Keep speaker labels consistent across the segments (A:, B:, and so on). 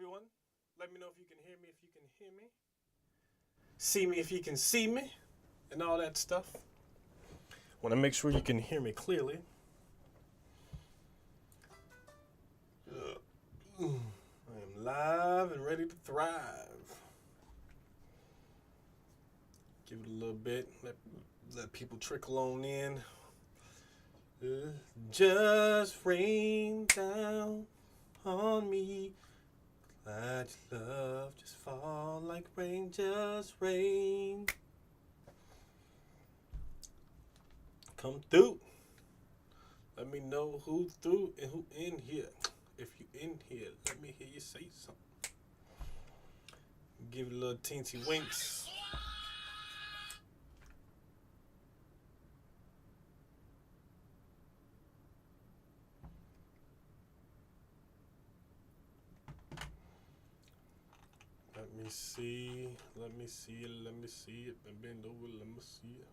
A: everyone. Let me know if you can hear me, if you can hear me. See me if you can see me, and all that stuff. Want to make sure you can hear me clearly. I am live and ready to thrive. Give it a little bit. Let people trickle on in. Just rain down on me. Let your love just fall like rain, just rain. Come through. Let me know who's through and who in here. If you in here, let me hear you say something. Give it a little teensy winks. Let me see. Let me see it. Let me see it. Bend over. Let me see it.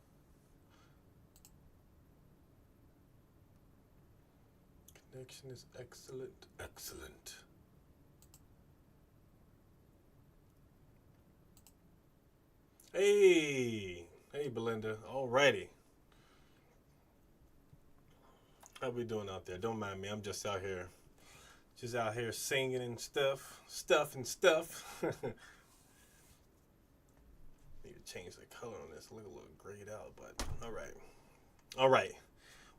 A: Connection is excellent. Excellent. Hey. Hey, Belinda. Alrighty. How we doing out there? Don't mind me. I'm just out here. Just out here singing and stuff. Stuff. Need to change the color on this. Look a little grayed out, but all right.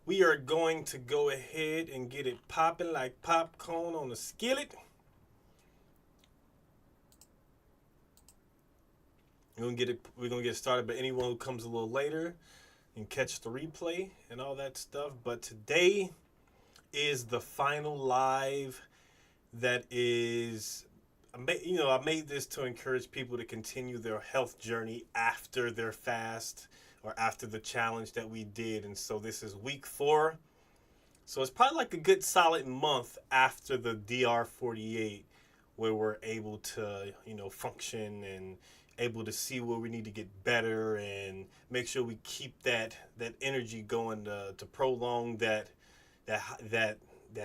A: We are going to go ahead and get it popping like popcorn on the skillet. We're gonna get started, but anyone who comes a little later and catch the replay and all that stuff. But today is the final live that is, I made this to encourage people to continue their health journey after their fast or after the challenge that we did. And so this is week 4. So it's probably like a good solid month after the DR48 where we're able to, function and able to see where we need to get better and make sure we keep that energy going to prolong that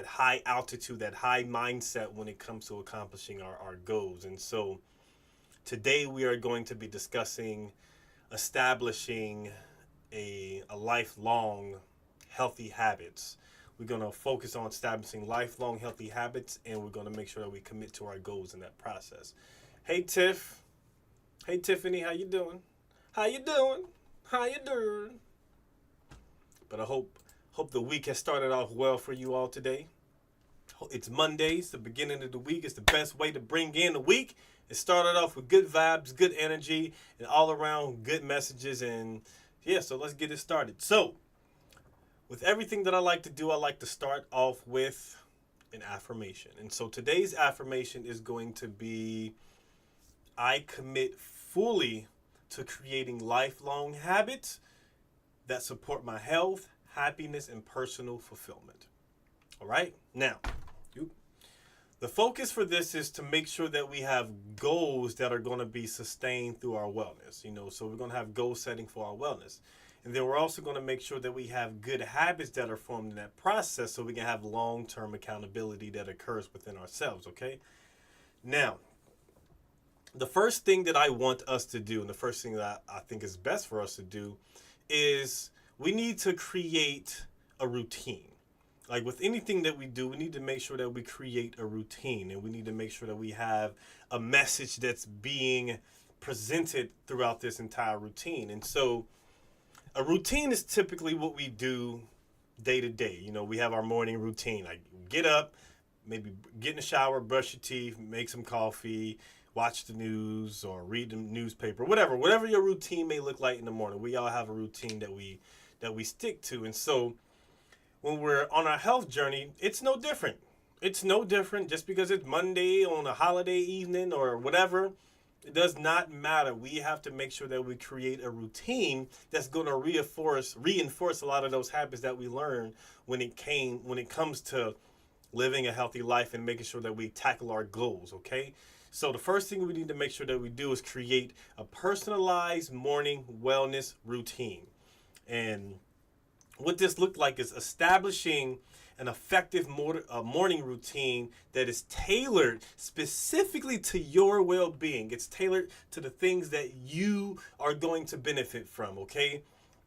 A: high altitude, that high mindset when it comes to accomplishing our goals. And so today we are going to be discussing establishing a lifelong healthy habits. We're going to focus on establishing lifelong healthy habits, and we're going to make sure that we commit to our goals in that process. Hey, Tiff. Hey, Tiffany, how you doing? How you doing? But I hope the week has started off well for you all today. It's Mondays, the beginning of the week. It's the best way to bring in the week. It started off with good vibes, good energy, and all around good messages. And yeah, so let's get it started. So with everything that I like to do, I like to start off with an affirmation. And so today's affirmation is going to be, I commit fully to creating lifelong habits that support my health, happiness, and personal fulfillment. All right? Now, the focus for this is to make sure that we have goals that are going to be sustained through our wellness. So we're going to have goal setting for our wellness. And then we're also going to make sure that we have good habits that are formed in that process so we can have long-term accountability that occurs within ourselves, okay? Now, the first thing that I want us to do, and the first thing that I think is best for us to do, is we need to create a routine. Like with anything that we do, we need to make sure that we create a routine, and we need to make sure that we have a message that's being presented throughout this entire routine. And so a routine is typically what we do day to day. We have our morning routine. Like get up, maybe get in the shower, brush your teeth, make some coffee, watch the news or read the newspaper, whatever your routine may look like in the morning. We all have a routine that we stick to. And so when we're on our health journey, it's no different. It's no different just because it's Monday on a holiday evening or whatever. It does not matter. We have to make sure that we create a routine that's going to reinforce a lot of those habits that we learned when it comes to living a healthy life and making sure that we tackle our goals, okay? So the first thing we need to make sure that we do is create a personalized morning wellness routine. And what this looked like is establishing an effective morning routine that is tailored specifically to your well-being. It's tailored to the things that you are going to benefit from, okay?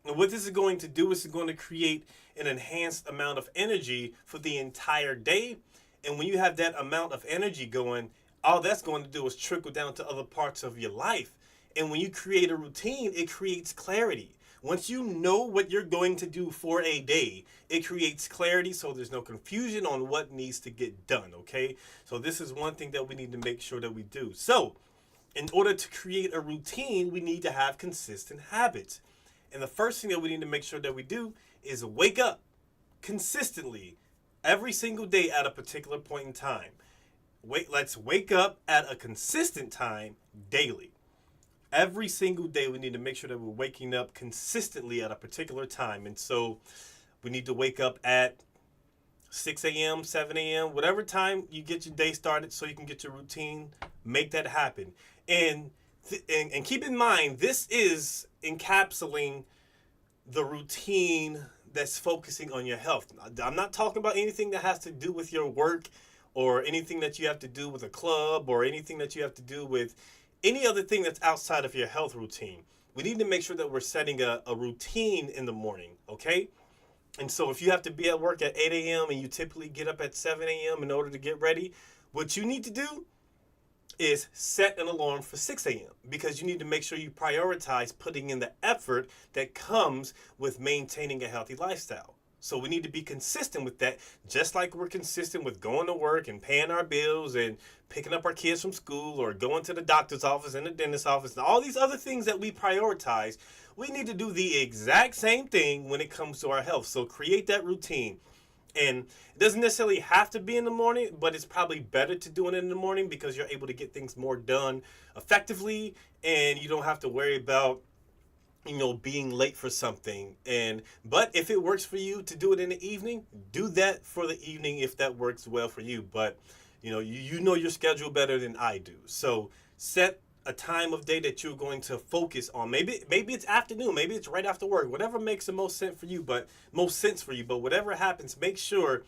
A: And what this is going to do is it's going to create an enhanced amount of energy for the entire day. And when you have that amount of energy going, all that's going to do is trickle down to other parts of your life. And when you create a routine, it creates clarity. Once you know what you're going to do for a day, it creates clarity so there's no confusion on what needs to get done, okay? So this is one thing that we need to make sure that we do. So in order to create a routine, we need to have consistent habits. And the first thing that we need to make sure that we do is wake up consistently every single day at a particular point in time. Let's wake up at a consistent time daily. Every single day we need to make sure that we're waking up consistently at a particular time. And so we need to wake up at 6 a.m., 7 a.m., whatever time you get your day started so you can get your routine, make that happen. And keep in mind, this is encapsulating the routine that's focusing on your health. I'm not talking about anything that has to do with your work or anything that you have to do with a club or anything that you have to do with any other thing that's outside of your health routine. We need to make sure that we're setting a routine in the morning, okay? And so if you have to be at work at 8 a.m. and you typically get up at 7 a.m. in order to get ready, what you need to do is set an alarm for 6 a.m. because you need to make sure you prioritize putting in the effort that comes with maintaining a healthy lifestyle. So we need to be consistent with that, just like we're consistent with going to work and paying our bills and picking up our kids from school or going to the doctor's office and the dentist's office and all these other things that we prioritize. We need to do the exact same thing when it comes to our health. So create that routine. And it doesn't necessarily have to be in the morning, but it's probably better to do it in the morning because you're able to get things more done effectively and you don't have to worry about being late for something. But if it works for you to do it in the evening, do that for the evening if that works well for you. But you know your schedule better than I do. So set a time of day that you're going to focus on. Maybe it's afternoon, maybe it's right after work, whatever makes the most sense for you, but whatever happens, make sure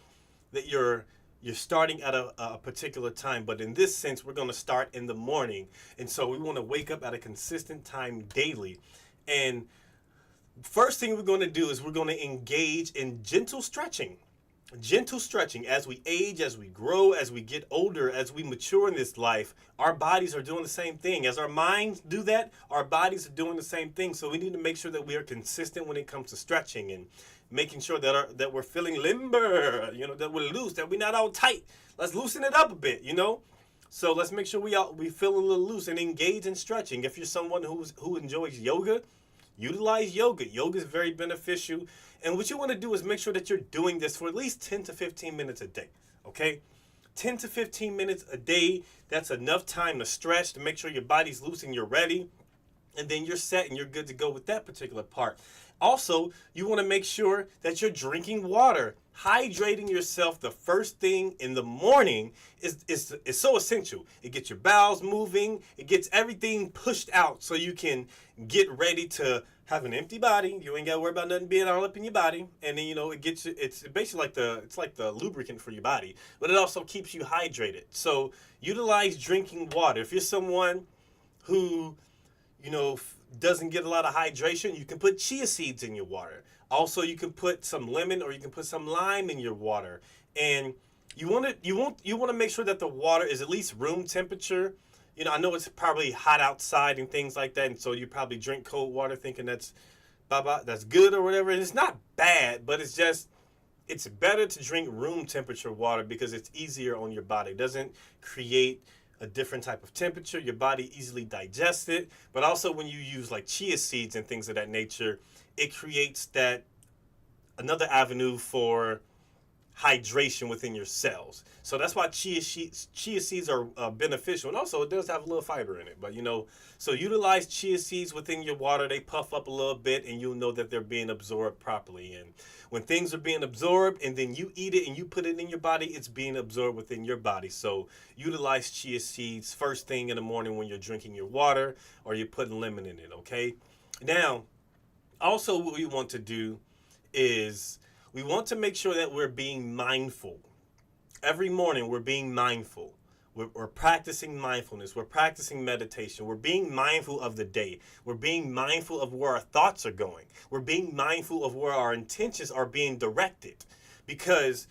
A: that you're starting at a particular time. But in this sense, we're going to start in the morning. And so we want to wake up at a consistent time daily. And first thing we're going to do is we're going to engage in gentle stretching. Gentle stretching. As we age, as we grow, as we get older, as we mature in this life, our bodies are doing the same thing. As our minds do that, our bodies are doing the same thing. So we need to make sure that we are consistent when it comes to stretching and making sure that we're feeling limber, that we're loose, that we're not all tight. Let's loosen it up a bit, So let's make sure we feel a little loose and engage in stretching. If you're someone who enjoys yoga, utilize yoga. Yoga is very beneficial. And what you want to do is make sure that you're doing this for at least 10 to 15 minutes a day, okay? 10 to 15 minutes a day, that's enough time to stretch, to make sure your body's loose and you're ready. And then you're set and you're good to go with that particular part. Also, you want to make sure that you're drinking water. Hydrating yourself the first thing in the morning is so essential. It gets your bowels moving. It gets everything pushed out so you can get ready to have an empty body. You ain't got to worry about nothing being all up in your body. And then, it's basically like the lubricant for your body. But it also keeps you hydrated. So utilize drinking water. If you're someone who, doesn't get a lot of hydration, you can put chia seeds in your water. Also, you can put some lemon or you can put some lime in your water. And you want to make sure that the water is at least room temperature. I know it's probably hot outside and things like that, and so you probably drink cold water thinking that's good or whatever. And it's not bad, but it's better to drink room temperature water because it's easier on your body. It doesn't create a different type of temperature. Your body easily digests it. But also when you use like chia seeds and things of that nature, it creates that another avenue for hydration within your cells. So that's why chia seeds are beneficial. And also it does have a little fiber in it. But so utilize chia seeds within your water. They puff up a little bit and you'll know that they're being absorbed properly. And when things are being absorbed and then you eat it and you put it in your body, it's being absorbed within your body. So utilize chia seeds first thing in the morning when you're drinking your water or you're putting lemon in it, okay? Now, also what we want to do is We want to make sure that we're being mindful. Every morning, we're being mindful. We're practicing mindfulness. We're practicing meditation. We're being mindful of the day. We're being mindful of where our thoughts are going. We're being mindful of where our intentions are being directed. Because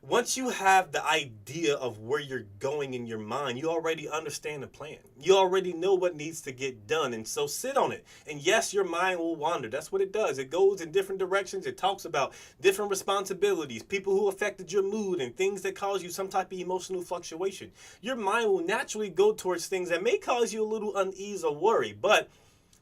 A: once you have the idea of where you're going in your mind, you already understand the plan. You already know what needs to get done. And so sit on it. And yes, your mind will wander. That's what it does. It goes in different directions. It talks about different responsibilities, people who affected your mood, and things that cause you some type of emotional fluctuation. Your mind will naturally go towards things that may cause you a little unease or worry. But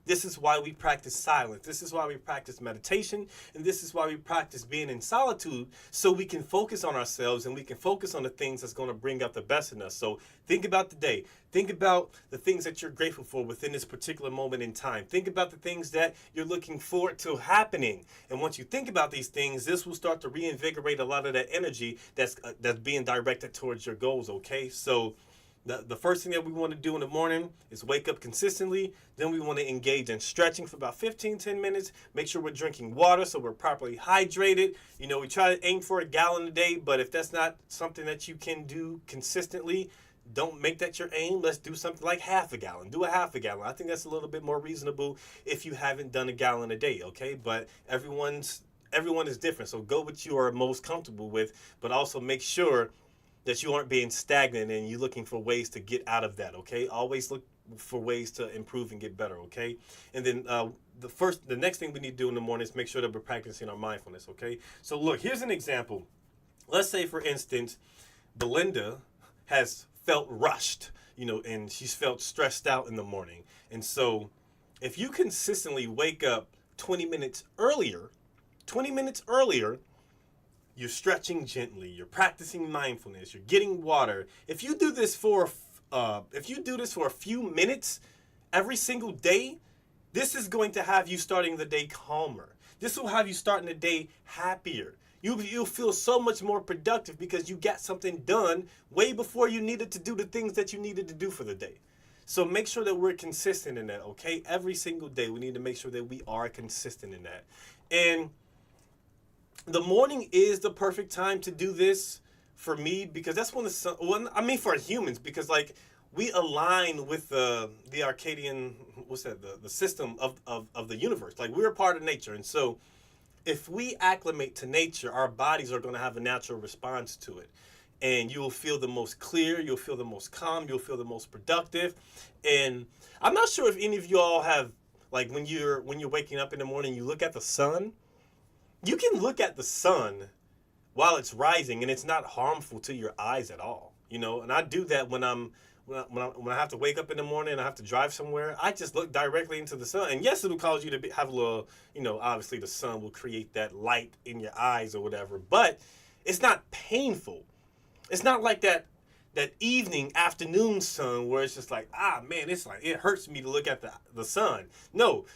A: this is why we practice silence. This is why we practice meditation. And this is why we practice being in solitude, so we can focus on ourselves and we can focus on the things that's going to bring out the best in us. So think about the day. Think about the things that you're grateful for within this particular moment in time. Think about the things that you're looking forward to happening. And once you think about these things, this will start to reinvigorate a lot of that energy that's being directed towards your goals, okay? So the first thing that we want to do in the morning is wake up consistently. Then we want to engage in stretching for about 10 minutes. Make sure we're drinking water so we're properly hydrated. You know, we try to aim for a gallon a day, but if that's not something that you can do consistently, don't make that your aim. Let's do something like half a gallon. Do a half a gallon. I think that's a little bit more reasonable if you haven't done a gallon a day, okay? But everyone is different, so go what you are most comfortable with, but also make sure that you aren't being stagnant and you're looking for ways to get out of that, okay? Always look for ways to improve and get better, okay? And then the next thing we need to do in the morning is make sure that we're practicing our mindfulness, okay? So look, here's an example. Let's say, for instance, Belinda has felt rushed, you know, and she's felt stressed out in the morning. And so if you consistently wake up 20 minutes earlier, you're stretching gently, you're practicing mindfulness, you're getting water. If you do this for a few minutes every single day, this is going to have you starting the day calmer. This will have you starting the day happier. You'll feel so much more productive because you got something done way before you needed to do the things that you needed to do for the day. So make sure that we're consistent in that, okay? Every single day we need to make sure that we are consistent in that. And the morning is the perfect time to do this for me, because that's when the sun, well, I mean for humans, because like we align with the Arcadian, the system of the universe. Like we're a part of nature. And so if we acclimate to nature, our bodies are going to have a natural response to it. And you will feel the most clear, you'll feel the most calm, you'll feel the most productive. And I'm not sure if any of you all have, like when you're waking up in the morning, you look at the sun. You can look at the sun while it's rising and it's not harmful to your eyes at all, you know. And I do that when I have to wake up in the morning and I have to drive somewhere. I just look directly into the sun, and yes, it'll cause you to have a little, you know, obviously the sun will create that light in your eyes or whatever, but it's not painful. It's not like that evening, afternoon sun where it's just like, man, it's like it hurts me to look at the sun. No,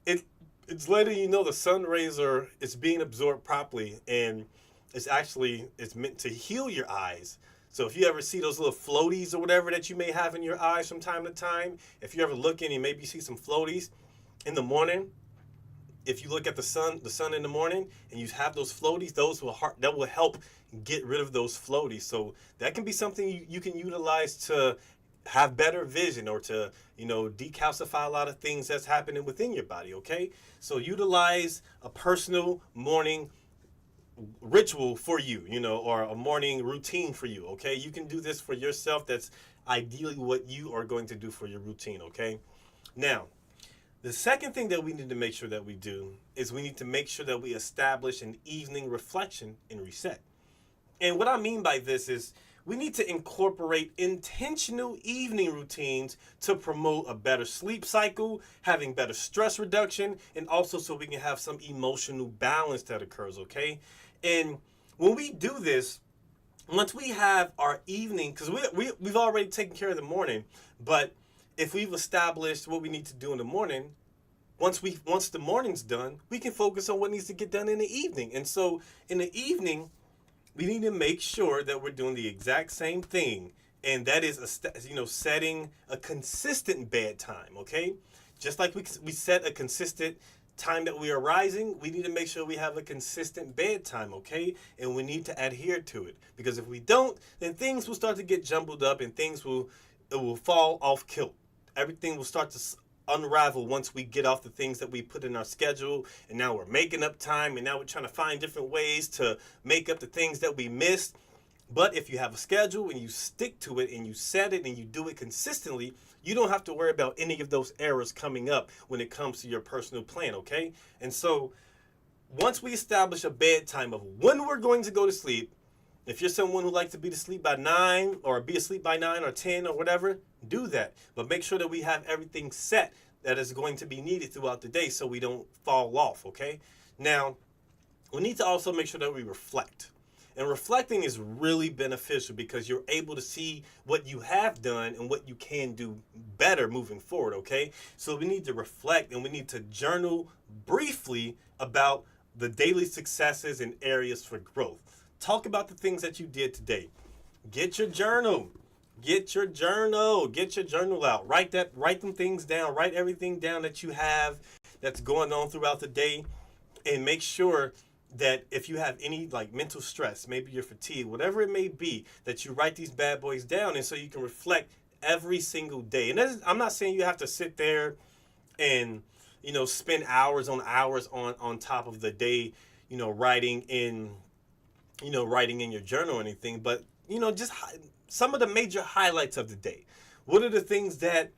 A: it's letting you know the sun rays it's being absorbed properly, and it's meant to heal your eyes. So if you ever see those little floaties or whatever that you may have in your eyes from time to time, if you ever look in and maybe you see some floaties in the morning, if you look at the sun in the morning and you have those floaties, that will help get rid of those floaties. So that can be something you can utilize to have better vision, or to, you know, decalcify a lot of things that's happening within your body, okay? So utilize a personal morning ritual for you, you know, or a morning routine for you, okay? You can do this for yourself. That's ideally what you are going to do for your routine, okay? Now, the second thing that we need to make sure that we do is we need to make sure that we establish an evening reflection and reset. And what I mean by this is we need to incorporate intentional evening routines to promote a better sleep cycle, having better stress reduction, and also so we can have some emotional balance that occurs, okay? And when we do this, once we have our evening, because we've already taken care of the morning, but if we've established what we need to do in the morning, once the morning's done, we can focus on what needs to get done in the evening. And so in the evening, we need to make sure that we're doing the exact same thing, and that is setting a consistent bedtime, okay? Just like we set a consistent time that we are rising, we need to make sure we have a consistent bedtime, okay? And we need to adhere to it. Because if we don't, then things will start to get jumbled up and it will fall off kilt. Everything will start to unravel once we get off the things that we put in our schedule, and now we're making up time, and now we're trying to find different ways to make up the things that we missed. But if you have a schedule and you stick to it and you set it and you do it consistently, you don't have to worry about any of those errors coming up when it comes to your personal plan, okay? And so once we establish a bedtime of when we're going to go to sleep, if you're someone who likes to be asleep by 9 or be asleep by 9 or 10 or whatever, do that. But make sure that we have everything set that is going to be needed throughout the day so we don't fall off, okay? Now, we need to also make sure that we reflect. And reflecting is really beneficial because you're able to see what you have done and what you can do better moving forward, okay? So we need to reflect and we need to journal briefly about the daily successes and areas for growth. Talk about the things that you did today. Get your journal. Get your journal. Get your journal out. Write them things down. Write everything down that you have that's going on throughout the day, and make sure that if you have any like mental stress, maybe you're fatigued, whatever it may be, that you write these bad boys down, and so you can reflect every single day. And I'm not saying you have to sit there and spend hours on top of the day, writing in your journal or anything, but just some of the major highlights of the day. What are the things that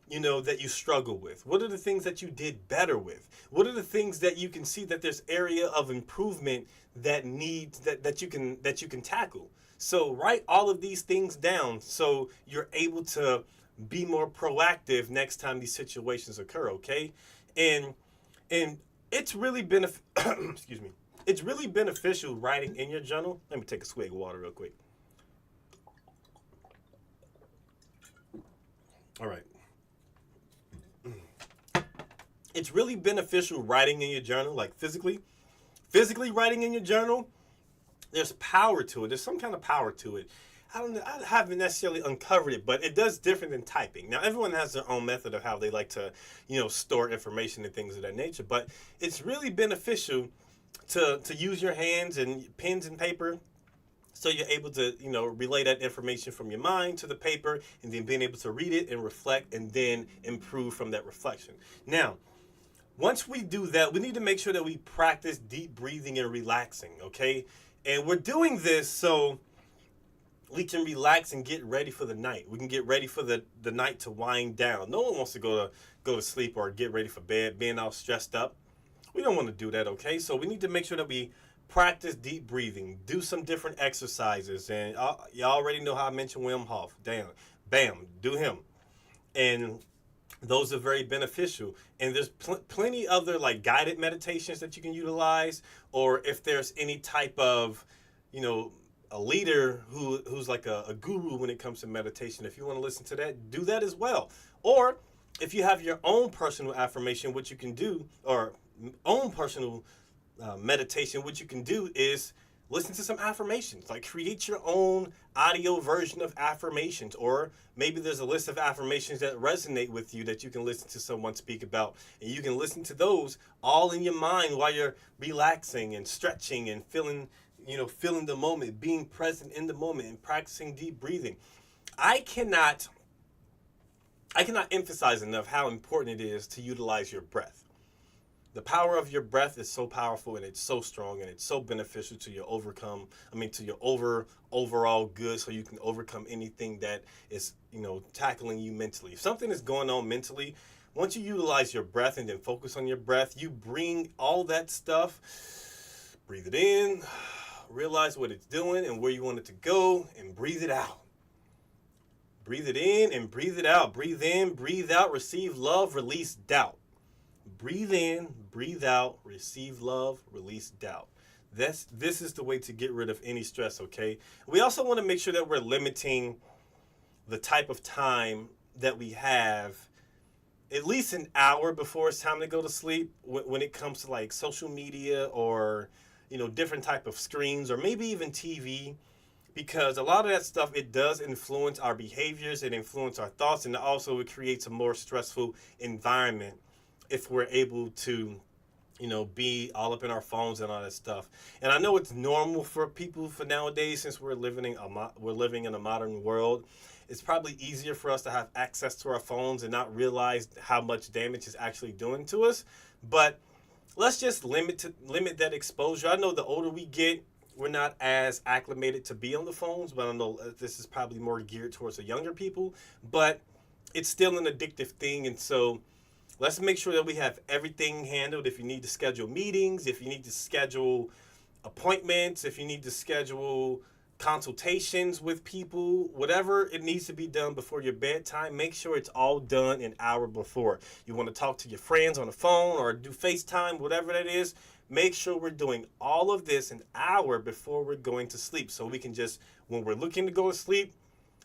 A: that you struggle with? What are the things that you did better with? What are the things that you can see that there's area of improvement that you can tackle? So write all of these things down so you're able to be more proactive next time these situations occur, okay? And it's really excuse me. It's really beneficial writing in your journal. Let me take a swig of water real quick. All right. It's really beneficial writing in your journal, like physically writing in your journal. There's power to it. There's some kind of power to it. I haven't necessarily uncovered it, but it does different than typing. Now, everyone has their own method of how they like to, store information and things of that nature. But it's really beneficial to use your hands and pens and paper, so you're able to, relay that information from your mind to the paper, and then being able to read it and reflect and then improve from that reflection. Now, once we do that, we need to make sure that we practice deep breathing and relaxing, okay? And we're doing this so we can relax and get ready for the night. We can get ready for the night to wind down. No one wants to go to sleep or get ready for bed being all stressed up. We don't want to do that, okay? So we need to make sure that we practice deep breathing, do some different exercises. And you already know how I mentioned Wim Hof. Bam, do him. And those are very beneficial. And there's plenty other like guided meditations that you can utilize, or if there's any type of, a leader who's like a guru when it comes to meditation, if you want to listen to that, do that as well. Or if you have your own personal affirmation, what you can do, or own personal meditation, what you can do is listen to some affirmations. Like create your own audio version of affirmations, or maybe there's a list of affirmations that resonate with you that you can listen to someone speak about, and you can listen to those all in your mind while you're relaxing and stretching and feeling the moment, being present in the moment and practicing deep breathing. I cannot emphasize enough how important it is to utilize your breath. The power of your breath is so powerful, and it's so strong, and it's so beneficial to your overall good, so you can overcome anything that is, tackling you mentally. If something is going on mentally, once you utilize your breath and then focus on your breath, you bring all that stuff, breathe it in, realize what it's doing and where you want it to go, and breathe it out. Breathe it in and breathe it out. Breathe in, breathe out, receive love, release doubt. Breathe in, breathe out, receive love, release doubt. This is the way to get rid of any stress, okay? We also want to make sure that we're limiting the type of time that we have, at least an hour before it's time to go to sleep, when it comes to like social media or, different type of screens, or maybe even TV, because a lot of that stuff, it does influence our behaviors, it influences our thoughts, and also it creates a more stressful environment if we're able to be all up in our phones and all that stuff. And I know it's normal for people for nowadays, since we're living in a modern world. It's probably easier for us to have access to our phones and not realize how much damage it's actually doing to us. But let's just limit that exposure. I know the older we get, we're not as acclimated to be on the phones, but I know this is probably more geared towards the younger people. But it's still an addictive thing, and so let's make sure that we have everything handled. If you need to schedule meetings, if you need to schedule appointments, if you need to schedule consultations with people, whatever it needs to be done before your bedtime, make sure it's all done an hour before. You want to talk to your friends on the phone or do FaceTime, whatever that is, make sure we're doing all of this an hour before we're going to sleep, so we can just, when we're looking to go to sleep,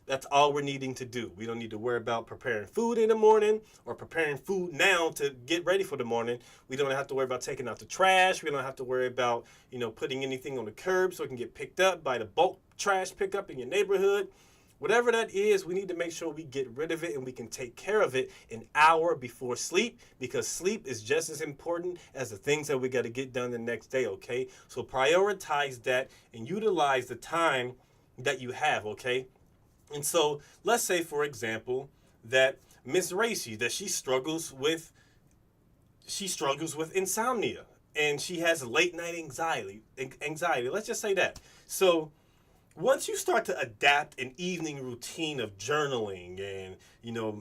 A: that's all we're needing to do. We don't need to worry about preparing food in the morning or preparing food now to get ready for the morning. We don't have to worry about taking out the trash. We don't have to worry about, putting anything on the curb so it can get picked up by the bulk trash pickup in your neighborhood. Whatever that is, we need to make sure we get rid of it and we can take care of it an hour before sleep, because sleep is just as important as the things that we got to get done the next day, okay? So prioritize that and utilize the time that you have, okay? And so let's say, for example, that Miss Racy, that she struggles with insomnia and she has late night anxiety. Let's just say that. So once you start to adapt an evening routine of journaling and,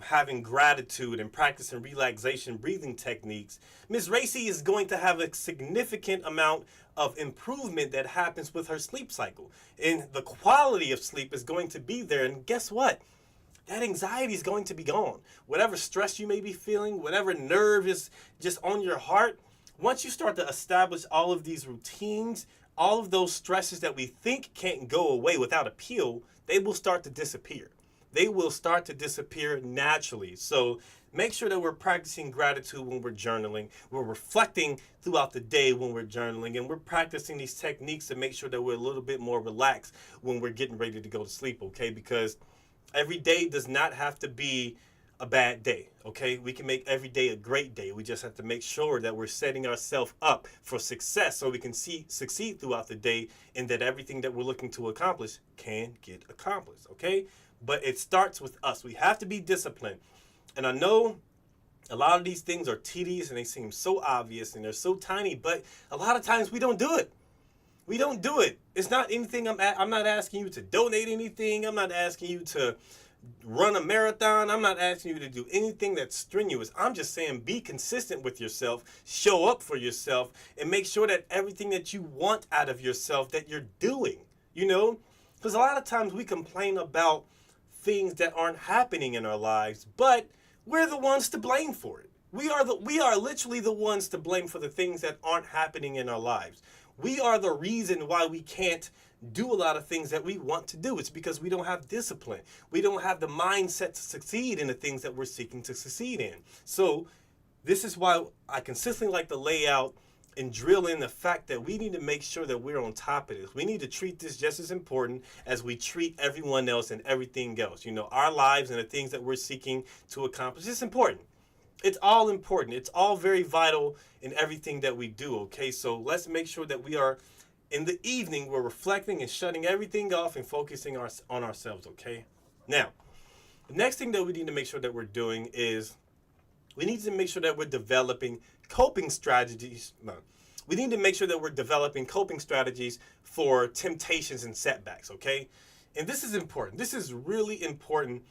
A: having gratitude and practicing relaxation breathing techniques, Miss Racy is going to have a significant amount of improvement that happens with her sleep cycle. And the quality of sleep is going to be there. And guess what? That anxiety is going to be gone. Whatever stress you may be feeling, whatever nerve is just on your heart, once you start to establish all of these routines, all of those stresses that we think can't go away without a pill, they will start to disappear. They will start to disappear naturally. So make sure that we're practicing gratitude when we're journaling. We're reflecting throughout the day when we're journaling. And we're practicing these techniques to make sure that we're a little bit more relaxed when we're getting ready to go to sleep, okay? Because every day does not have to be a bad day, okay? We can make every day a great day. We just have to make sure that we're setting ourselves up for success so we can succeed throughout the day, and that everything that we're looking to accomplish can get accomplished, okay? But it starts with us. We have to be disciplined. And I know a lot of these things are tedious and they seem so obvious and they're so tiny, but a lot of times we don't do it. We don't do it. It's not anything. I'm not asking you to donate anything. I'm not asking you to run a marathon. I'm not asking you to do anything that's strenuous. I'm just saying be consistent with yourself, show up for yourself, and make sure that everything that you want out of yourself that you're doing, because a lot of times we complain about things that aren't happening in our lives, but we're the ones to blame for it. We are literally the ones to blame for the things that aren't happening in our lives. We are the reason why we can't do a lot of things that we want to do. It's because we don't have discipline. We don't have the mindset to succeed in the things that we're seeking to succeed in. So this is why I consistently like to lay out and drill in the fact that we need to make sure that we're on top of this. We need to treat this just as important as we treat everyone else and everything else. Our lives and the things that we're seeking to accomplish. It's important. It's all important. It's all very vital in everything that we do, okay? So let's make sure that we are, in the evening, we're reflecting and shutting everything off and focusing on ourselves, okay? Now, the next thing that we need to make sure that we're doing is we need to make sure that we're developing coping strategies. We need to make sure that we're developing coping strategies for temptations and setbacks, okay? And this is important. This is really important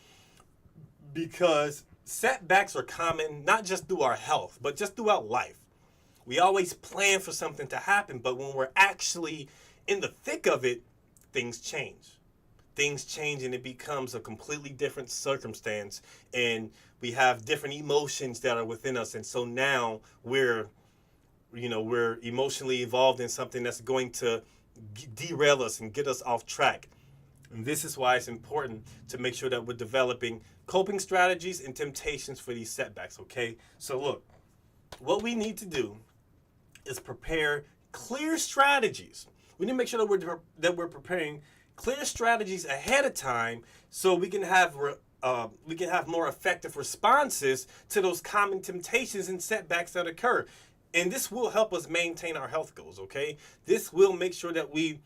A: because setbacks are common, not just through our health, but just throughout life. We always plan for something to happen, but when we're actually in the thick of it, things change. Things change and it becomes a completely different circumstance, and we have different emotions that are within us. And so now we're emotionally involved in something that's going to derail us and get us off track. And this is why it's important to make sure that we're developing coping strategies and temptations for these setbacks, okay? So look, what we need to do is prepare clear strategies. We need to make sure that we're preparing clear strategies ahead of time so we can have more effective responses to those common temptations and setbacks that occur. And this will help us maintain our health goals, okay? This will make sure that we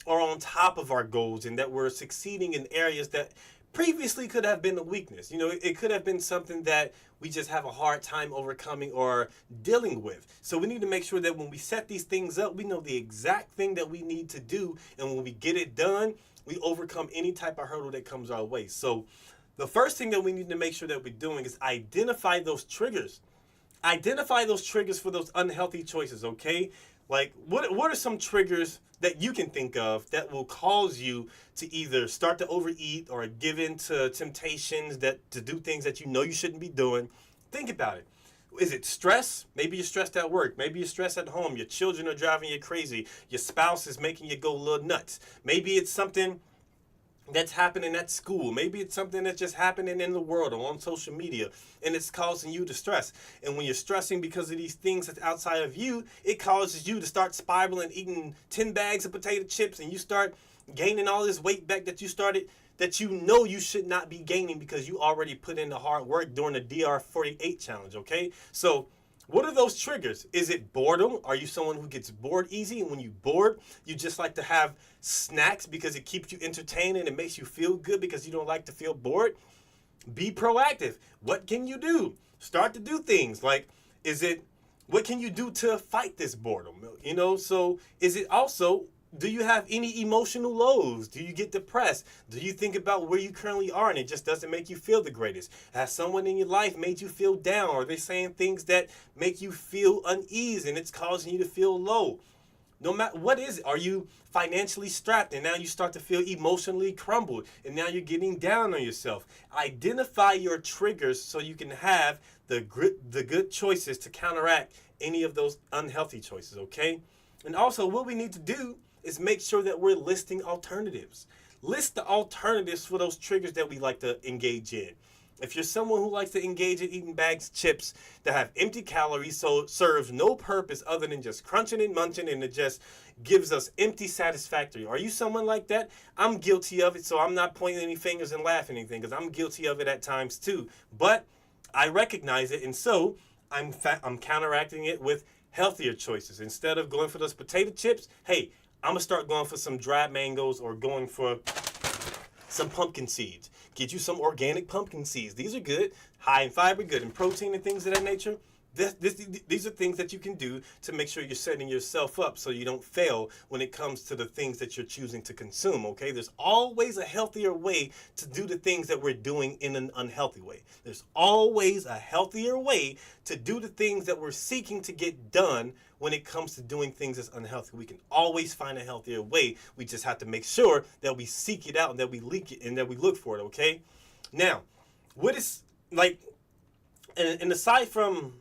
A: are on top of our goals and that we're succeeding in areas that previously could have been a weakness. You know, it could have been something that we just have a hard time overcoming or dealing with. So we need to make sure that when we set these things up, we know the exact thing that we need to do. And when we get it done, we overcome any type of hurdle that comes our way. So the first thing that we need to make sure that we're doing is identify those triggers. Identify those triggers for those unhealthy choices, okay? Like, what are some triggers that you can think of that will cause you to either start to overeat or give in to temptations to do things that you know you shouldn't be doing? Think about it. Is it stress? Maybe you're stressed at work. Maybe you're stressed at home. Your children are driving you crazy. Your spouse is making you go a little nuts. Maybe it's something that's happening at school. Maybe it's something that's just happening in the world or on social media, and it's causing you to stress. And when you're stressing because of these things that's outside of you, it causes you to start spiraling, eating 10 bags of potato chips, and you start gaining all this weight back that you know you should not be gaining because you already put in the hard work during the DR48 challenge, okay? So what are those triggers? Is it boredom? Are you someone who gets bored easy? And when you're bored, you just like to have snacks because it keeps you entertained and it makes you feel good because you don't like to feel bored? Be proactive. What can you do? Start to do things. Like, what can you do to fight this boredom? You know, so is it also, do you have any emotional lows? Do you get depressed? Do you think about where you currently are and it just doesn't make you feel the greatest? Has someone in your life made you feel down? Or are they saying things that make you feel unease and it's causing you to feel low? No matter what is it, are you financially strapped and now you start to feel emotionally crumbled and now you're getting down on yourself? Identify your triggers so you can have the good choices to counteract any of those unhealthy choices, okay? And also what we need to do is make sure that we're listing alternatives. List the alternatives for those triggers that we like to engage in. If you're someone who likes to engage in eating bags of chips that have empty calories, so serves no purpose other than just crunching and munching, and it just gives us empty satisfactory. Are you someone like that? I'm guilty of it, so I'm not pointing any fingers and laughing anything because I'm guilty of it at times too. But I recognize it, and so I'm counteracting it with healthier choices. Instead of going for those potato chips, hey, I'm going to start going for some dried mangoes or going for some pumpkin seeds. Get you some organic pumpkin seeds. These are good, high in fiber, good in protein and things of that nature. These are things that you can do to make sure you're setting yourself up so you don't fail when it comes to the things that you're choosing to consume, okay? There's always a healthier way to do the things that we're doing in an unhealthy way. There's always a healthier way to do the things that we're seeking to get done when it comes to doing things that's unhealthy. We can always find a healthier way. We just have to make sure that we seek it out and that we leak it and that we look for it, okay? Now, what is, like, and aside from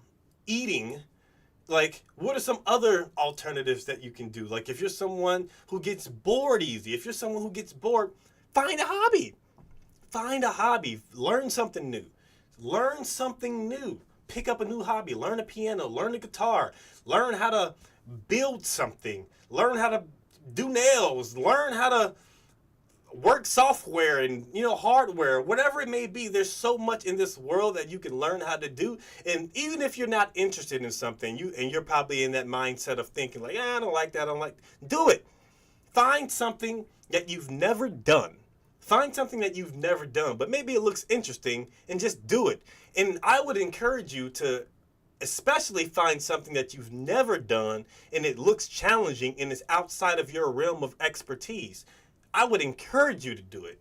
A: eating, like, what are some other alternatives that you can do? Like, if you're someone who gets bored easy, if you're someone who gets bored, find a hobby. Find a hobby. Learn something new. Learn something new. Pick up a new hobby. Learn a piano. Learn a guitar. Learn how to build something. Learn how to do nails. Learn how to work software and, you know, hardware, whatever it may be. There's so much in this world that you can learn how to do. And even if you're not interested in something, you're probably in that mindset of thinking like, I don't like that, I don't like, do it. Find something that you've never done. Find something that you've never done, but maybe it looks interesting, and just do it. And I would encourage you to especially find something that you've never done and it looks challenging and is outside of your realm of expertise. I would encourage you to do it.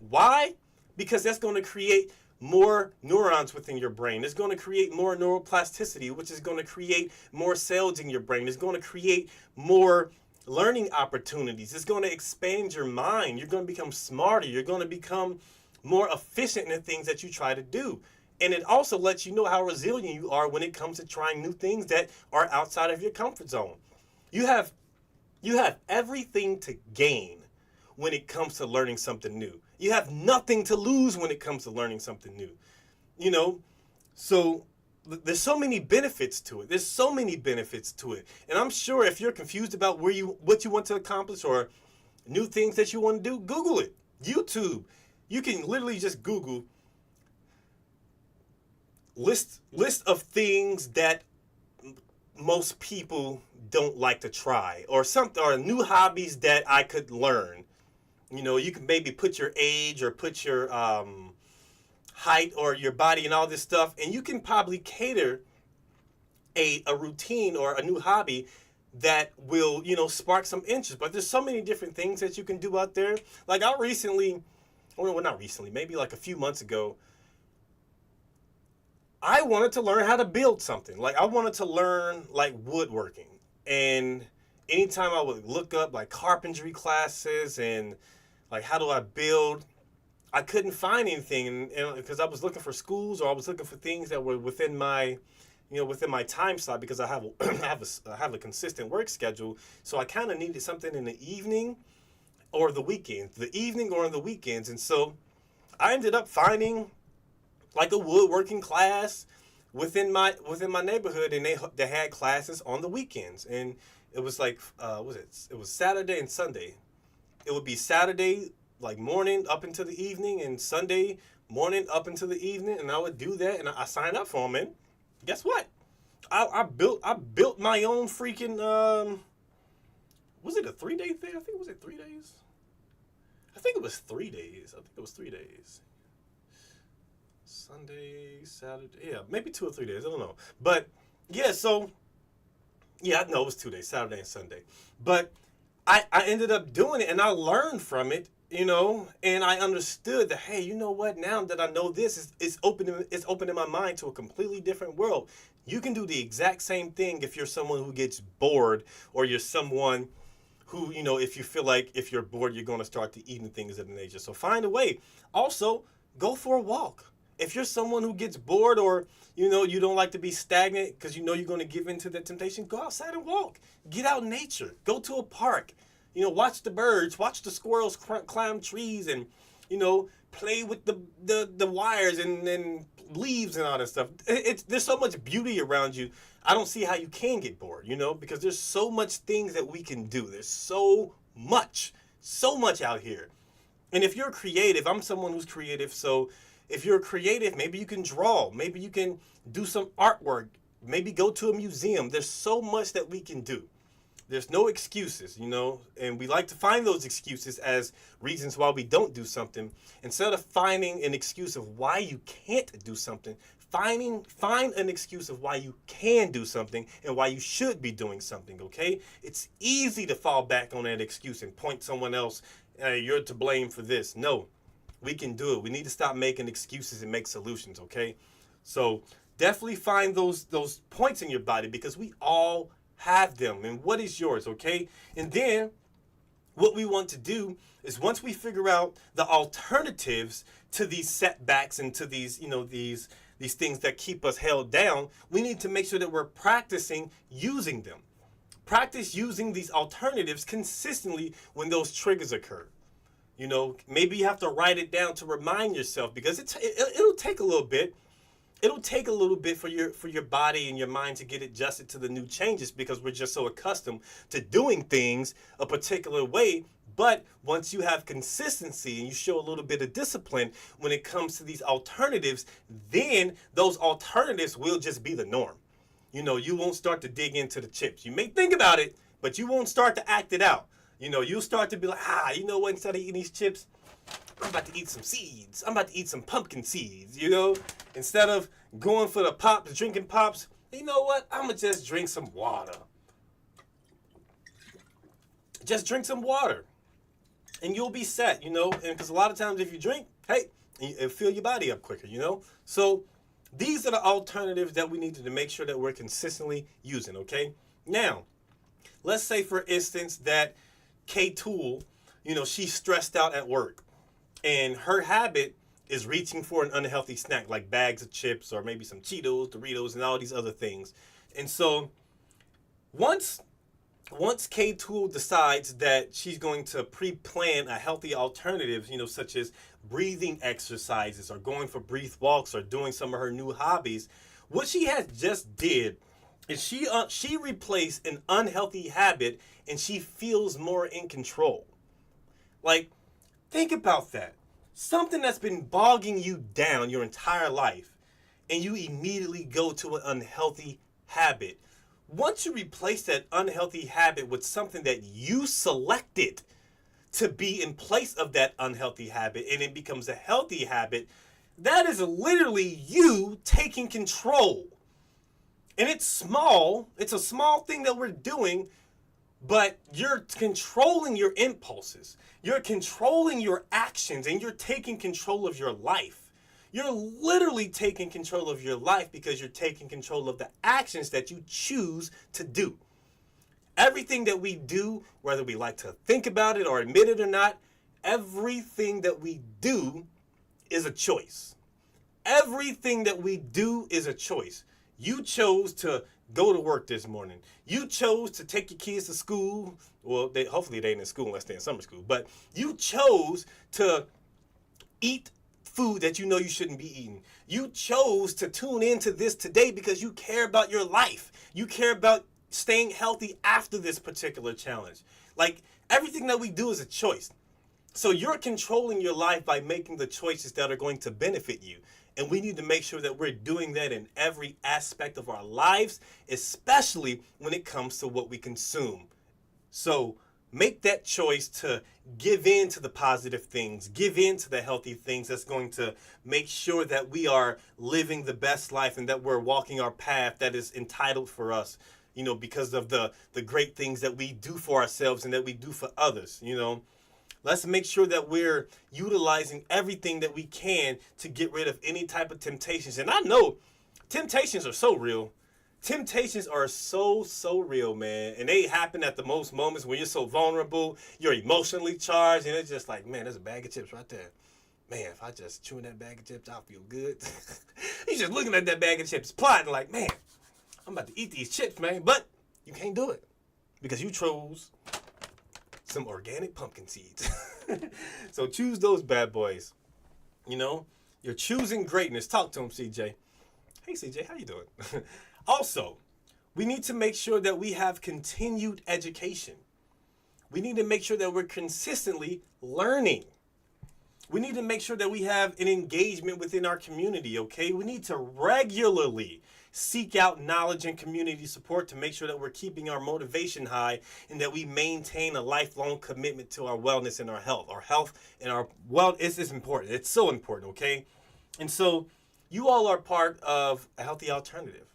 A: Why? Because that's going to create more neurons within your brain. It's going to create more neuroplasticity, which is going to create more cells in your brain. It's going to create more learning opportunities. It's going to expand your mind. You're going to become smarter. You're going to become more efficient in the things that you try to do. And it also lets you know how resilient you are when it comes to trying new things that are outside of your comfort zone. You have everything to gain when it comes to learning something new. You have nothing to lose when it comes to learning something new. You know, so there's so many benefits to it. There's so many benefits to it. And I'm sure if you're confused about what you want to accomplish or new things that you want to do, Google it. YouTube. You can literally just Google list of things that most people don't like to try, or something, or new hobbies that I could learn. You can maybe put your age or put your height or your body and all this stuff, and you can probably cater a routine or a new hobby that will spark some interest. But there's so many different things that you can do out there. Like I recently, well, not recently, maybe like a few months ago, I wanted to learn how to build something. Like I wanted to learn like woodworking. And anytime I would look up like carpentry classes and like how do I build, I couldn't find anything, and because I was looking for schools or I was looking for things that were within my within my time slot, because I have I have a consistent work schedule. So I kind of needed something in the evening or the weekends, the evening or in the weekends. And so I ended up finding like a woodworking class within my neighborhood, and they had classes on the weekends. And it was like it was Saturday and Sunday. It would be Saturday like morning up into the evening, and Sunday morning up into the evening, and I would do that, and I signed up for them. And guess what? I built my own freaking was it a 3-day thing? I think was it 3 days? I think it was 3 days. I think it was 3 days. Sunday, Saturday, yeah, maybe 2 or 3 days. I don't know, but yeah. So yeah, I know it was 2 days, Saturday and Sunday. But I ended up doing it, and I learned from it. And I understood that, hey, you know what? Now that I know this, it's opening my mind to a completely different world. You can do the exact same thing if you're someone who gets bored, or you're someone who, if you feel like if you're bored, you're going to start to eating things of the nature. So find a way. Also, go for a walk. If you're someone who gets bored, or, you don't like to be stagnant because you're going to give into that temptation, go outside and walk. Get out in nature. Go to a park. Watch the birds, watch the squirrels climb trees, and, play with the wires and leaves and all that stuff. There's so much beauty around you. I don't see how you can get bored, because there's so much things that we can do. There's so much out here. And if you're creative, I'm someone who's creative. So if you're creative, maybe you can draw, maybe you can do some artwork, maybe go to a museum. There's so much that we can do. There's no excuses, and we like to find those excuses as reasons why we don't do something. Instead of finding an excuse of why you can't do something, find an excuse of why you can do something and why you should be doing something, okay? It's easy to fall back on that excuse and point someone else, you're to blame for this. No, we can do it. We need to stop making excuses and make solutions, okay? So definitely find those points in your body, because we all have them. And what is yours, okay? And then what we want to do is, once we figure out the alternatives to these setbacks and to these things that keep us held down, we need to make sure that we're practicing using them. Practice using these alternatives consistently when those triggers occur. Maybe you have to write it down to remind yourself, because it'll take a little bit. It'll take a little bit for your body and your mind to get adjusted to the new changes, because we're just so accustomed to doing things a particular way. But once you have consistency and you show a little bit of discipline when it comes to these alternatives, then those alternatives will just be the norm. You won't start to dig into the chips. You may think about it, but you won't start to act it out. You'll start to be like, what, instead of eating these chips, I'm about to eat some seeds. I'm about to eat some pumpkin seeds, Instead of going for the pops, drinking pops, you know what? I'm going to just drink some water. Just drink some water. And you'll be set, And because a lot of times if you drink, hey, it'll fill your body up quicker, So these are the alternatives that we need to make sure that we're consistently using, okay? Now, let's say, for instance, that K Tool, she's stressed out at work. And her habit is reaching for an unhealthy snack, like bags of chips or maybe some Cheetos, Doritos, and all these other things. And so once K Tool decides that she's going to pre-plan a healthy alternative, such as breathing exercises or going for brief walks or doing some of her new hobbies, what she has just did is she replaced an unhealthy habit, and she feels more in control. Like, think about that. Something that's been bogging you down your entire life, and you immediately go to an unhealthy habit. once you replace that unhealthy habit with something that you selected to be in place of that unhealthy habit and it becomes a healthy habit, that is literally you taking control. And it's small. It's a small thing that we're doing, but you're controlling your impulses. You're controlling your actions and you're taking control of your life. You're literally taking control of your life because you're taking control of the actions that you choose to do. Everything that we do, whether we like to think about it or admit it or not, everything that we do is a choice. Everything that we do is a choice. You chose to go to work this morning. You chose to take your kids to school. Well, hopefully they ain't in school unless they're in summer school. But you chose to eat food that you know you shouldn't be eating. You chose to tune into this today because you care about your life. You care about staying healthy after this particular challenge. Like, everything that we do is a choice. So you're controlling your life by making the choices that are going to benefit you. And we need to make sure that we're doing that in every aspect of our lives, especially when it comes to what we consume. So make that choice to give in to the positive things, give in to the healthy things that's going to make sure that we are living the best life and that we're walking our path that is entitled for us, you know, because of the great things that we do for ourselves and that we do for others, you know. Let's make sure that we're utilizing everything that we can to get rid of any type of temptations. And I know temptations are so real. Temptations are so real, man. And they happen at the most moments when you're so vulnerable, you're emotionally charged, and it's just like, man, there's a bag of chips right there. Man, if I just chew in that bag of chips, I'll feel good. You're just looking at that bag of chips, plotting like, man, I'm about to eat these chips, man. But you can't do it because you chose some organic pumpkin seeds. So choose those bad boys. You know, you're choosing greatness. Talk to him, CJ. Hey, CJ, how you doing? Also, we need to make sure that we have continued education. We need to make sure that we're consistently learning. We need to make sure that we have an engagement within our community, okay? We need to regularly seek out knowledge and community support to make sure that we're keeping our motivation high and that we maintain a lifelong commitment to our wellness and our health. Our health and our well is important. It's so important, okay? And so you all are part of a healthy alternative.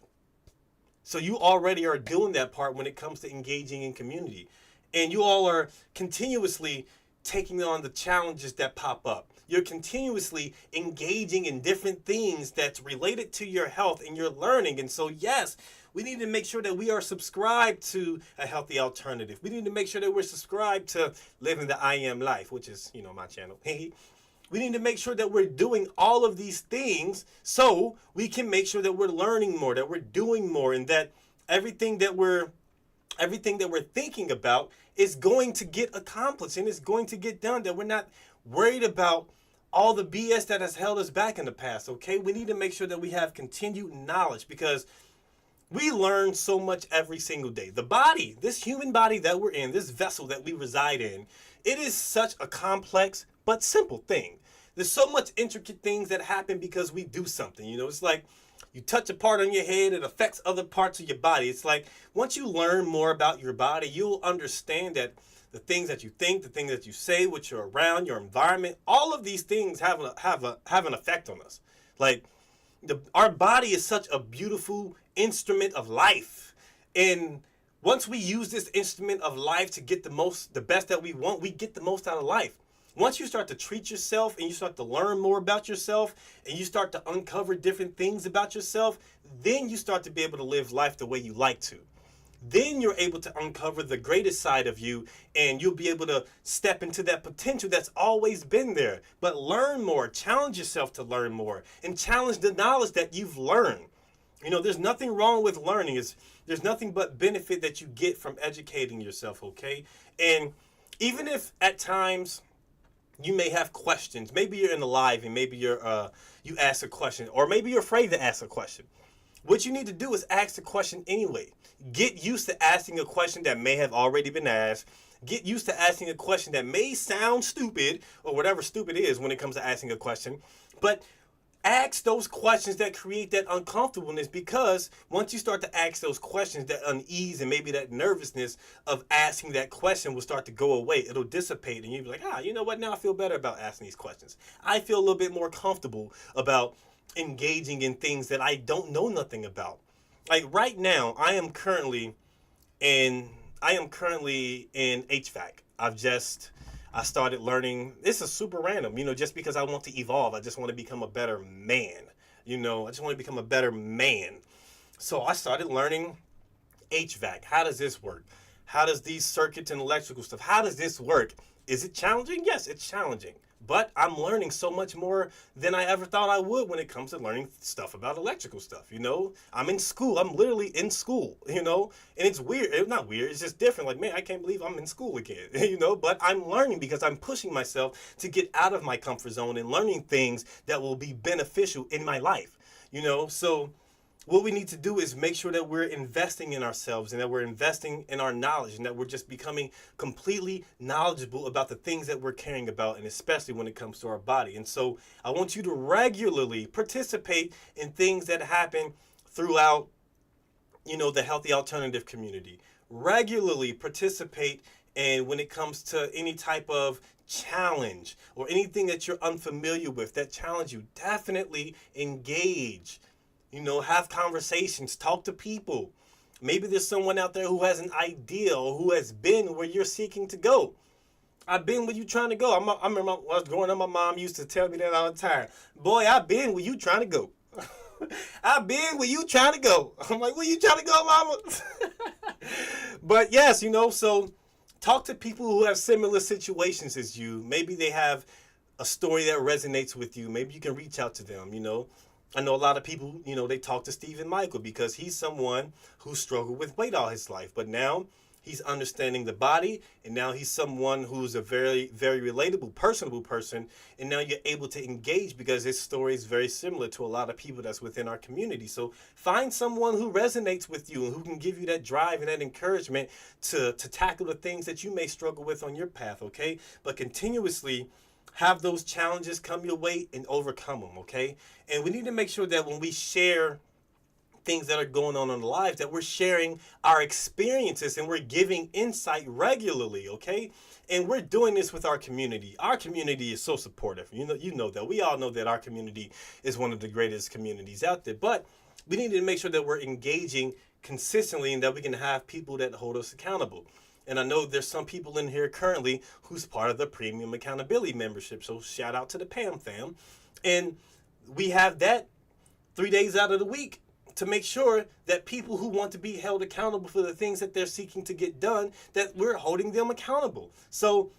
A: So you already are doing that part when it comes to engaging in community. And you all are continuously taking on the challenges that pop up. You're continuously engaging in different things that's related to your health and your learning. And so, yes, we need to make sure that we are subscribed to a healthy alternative. We need to make sure that we're subscribed to Living the I Am Life, which is, you know, my channel. We need to make sure that we're doing all of these things so we can make sure that we're learning more, that we're doing more, and that everything that we're thinking about is going to get accomplished and is going to get done, that we're not worried about all the BS that has held us back in the past, okay? We need to make sure that we have continued knowledge because we learn so much every single day. The body, this human body that we're in, this vessel that we reside in, it is such a complex but simple thing. There's so much intricate things that happen because we do something. You know, it's like you touch a part on your head, it affects other parts of your body. It's like once you learn more about your body, you'll understand that the things that you think, the things that you say, what you're around, your environment, all of these things have an effect on us. Like our body is such a beautiful instrument of life. And once we use this instrument of life to get the best that we want, we get the most out of life. Once you start to treat yourself and you start to learn more about yourself and you start to uncover different things about yourself, then you start to be able to live life the way you like to. Then you're able to uncover the greatest side of you and you'll be able to step into that potential that's always been there. But learn more, challenge yourself to learn more, and challenge the knowledge that you've learned. You know, there's nothing wrong with learning. There's nothing but benefit that you get from educating yourself, okay? And even if at times you may have questions, maybe you're in a live and maybe you ask a question, or maybe you're afraid to ask a question. What you need to do is ask the question anyway. Get used to asking a question that may have already been asked. Get used to asking a question that may sound stupid or whatever stupid is when it comes to asking a question. But Ask those questions that create that uncomfortableness, because once you start to ask those questions, that unease and maybe that nervousness of asking that question will start to go away. It'll dissipate and you'll be like, you know what? Now I feel better about asking these questions. I feel a little bit more comfortable about engaging in things that I don't know nothing about. Like right now, in I am currently in HVAC. I started learning. This is super random, just because I want to evolve. I just want to become a better man. I just want to become a better man. So I started learning HVAC. How does this work? How does these circuits and electrical stuff, how does this work? Is it challenging? Yes, it's challenging. But I'm learning so much more than I ever thought I would when it comes to learning stuff about electrical stuff. I'm in school. I'm literally in school, and it's weird. It's not weird. It's just different. Like, man, I can't believe I'm in school again, but I'm learning because I'm pushing myself to get out of my comfort zone and learning things that will be beneficial in my life, so what we need to do is make sure that we're investing in ourselves and that we're investing in our knowledge and that we're just becoming completely knowledgeable about the things that we're caring about, and especially when it comes to our body. And so I want you to regularly participate in things that happen throughout, the healthy alternative community. Regularly participate in when it comes to any type of challenge or anything that you're unfamiliar with that challenge you. Definitely engage. Have conversations, talk to people. Maybe there's someone out there who has an idea or who has been where you're seeking to go. I've been where you trying to go. I remember when I was growing up, my mom used to tell me that all the time. Boy, I've been where you trying to go. I've been where you trying to go. I'm like, where you trying to go, mama? But yes, so talk to people who have similar situations as you. Maybe they have a story that resonates with you. Maybe you can reach out to them, I know a lot of people, they talk to Stephen Michael because he's someone who struggled with weight all his life. But now he's understanding the body, and now he's someone who's a very, very relatable, personable person. And now you're able to engage because his story is very similar to a lot of people that's within our community. So find someone who resonates with you and who can give you that drive and that encouragement to tackle the things that you may struggle with on your path, okay? But continuously have those challenges come your way and overcome them, okay? And we need to make sure that when we share things that are going on in our lives, that we're sharing our experiences and we're giving insight regularly, okay? And we're doing this with our community. Our community is so supportive. You know that. We all know that our community is one of the greatest communities out there. But we need to make sure that we're engaging consistently and that we can have people that hold us accountable. And I know there's some people in here currently who's part of the Premium Accountability membership. So shout out to the PAM fam. And we have that 3 days out of the week to make sure that people who want to be held accountable for the things that they're seeking to get done, that we're holding them accountable. So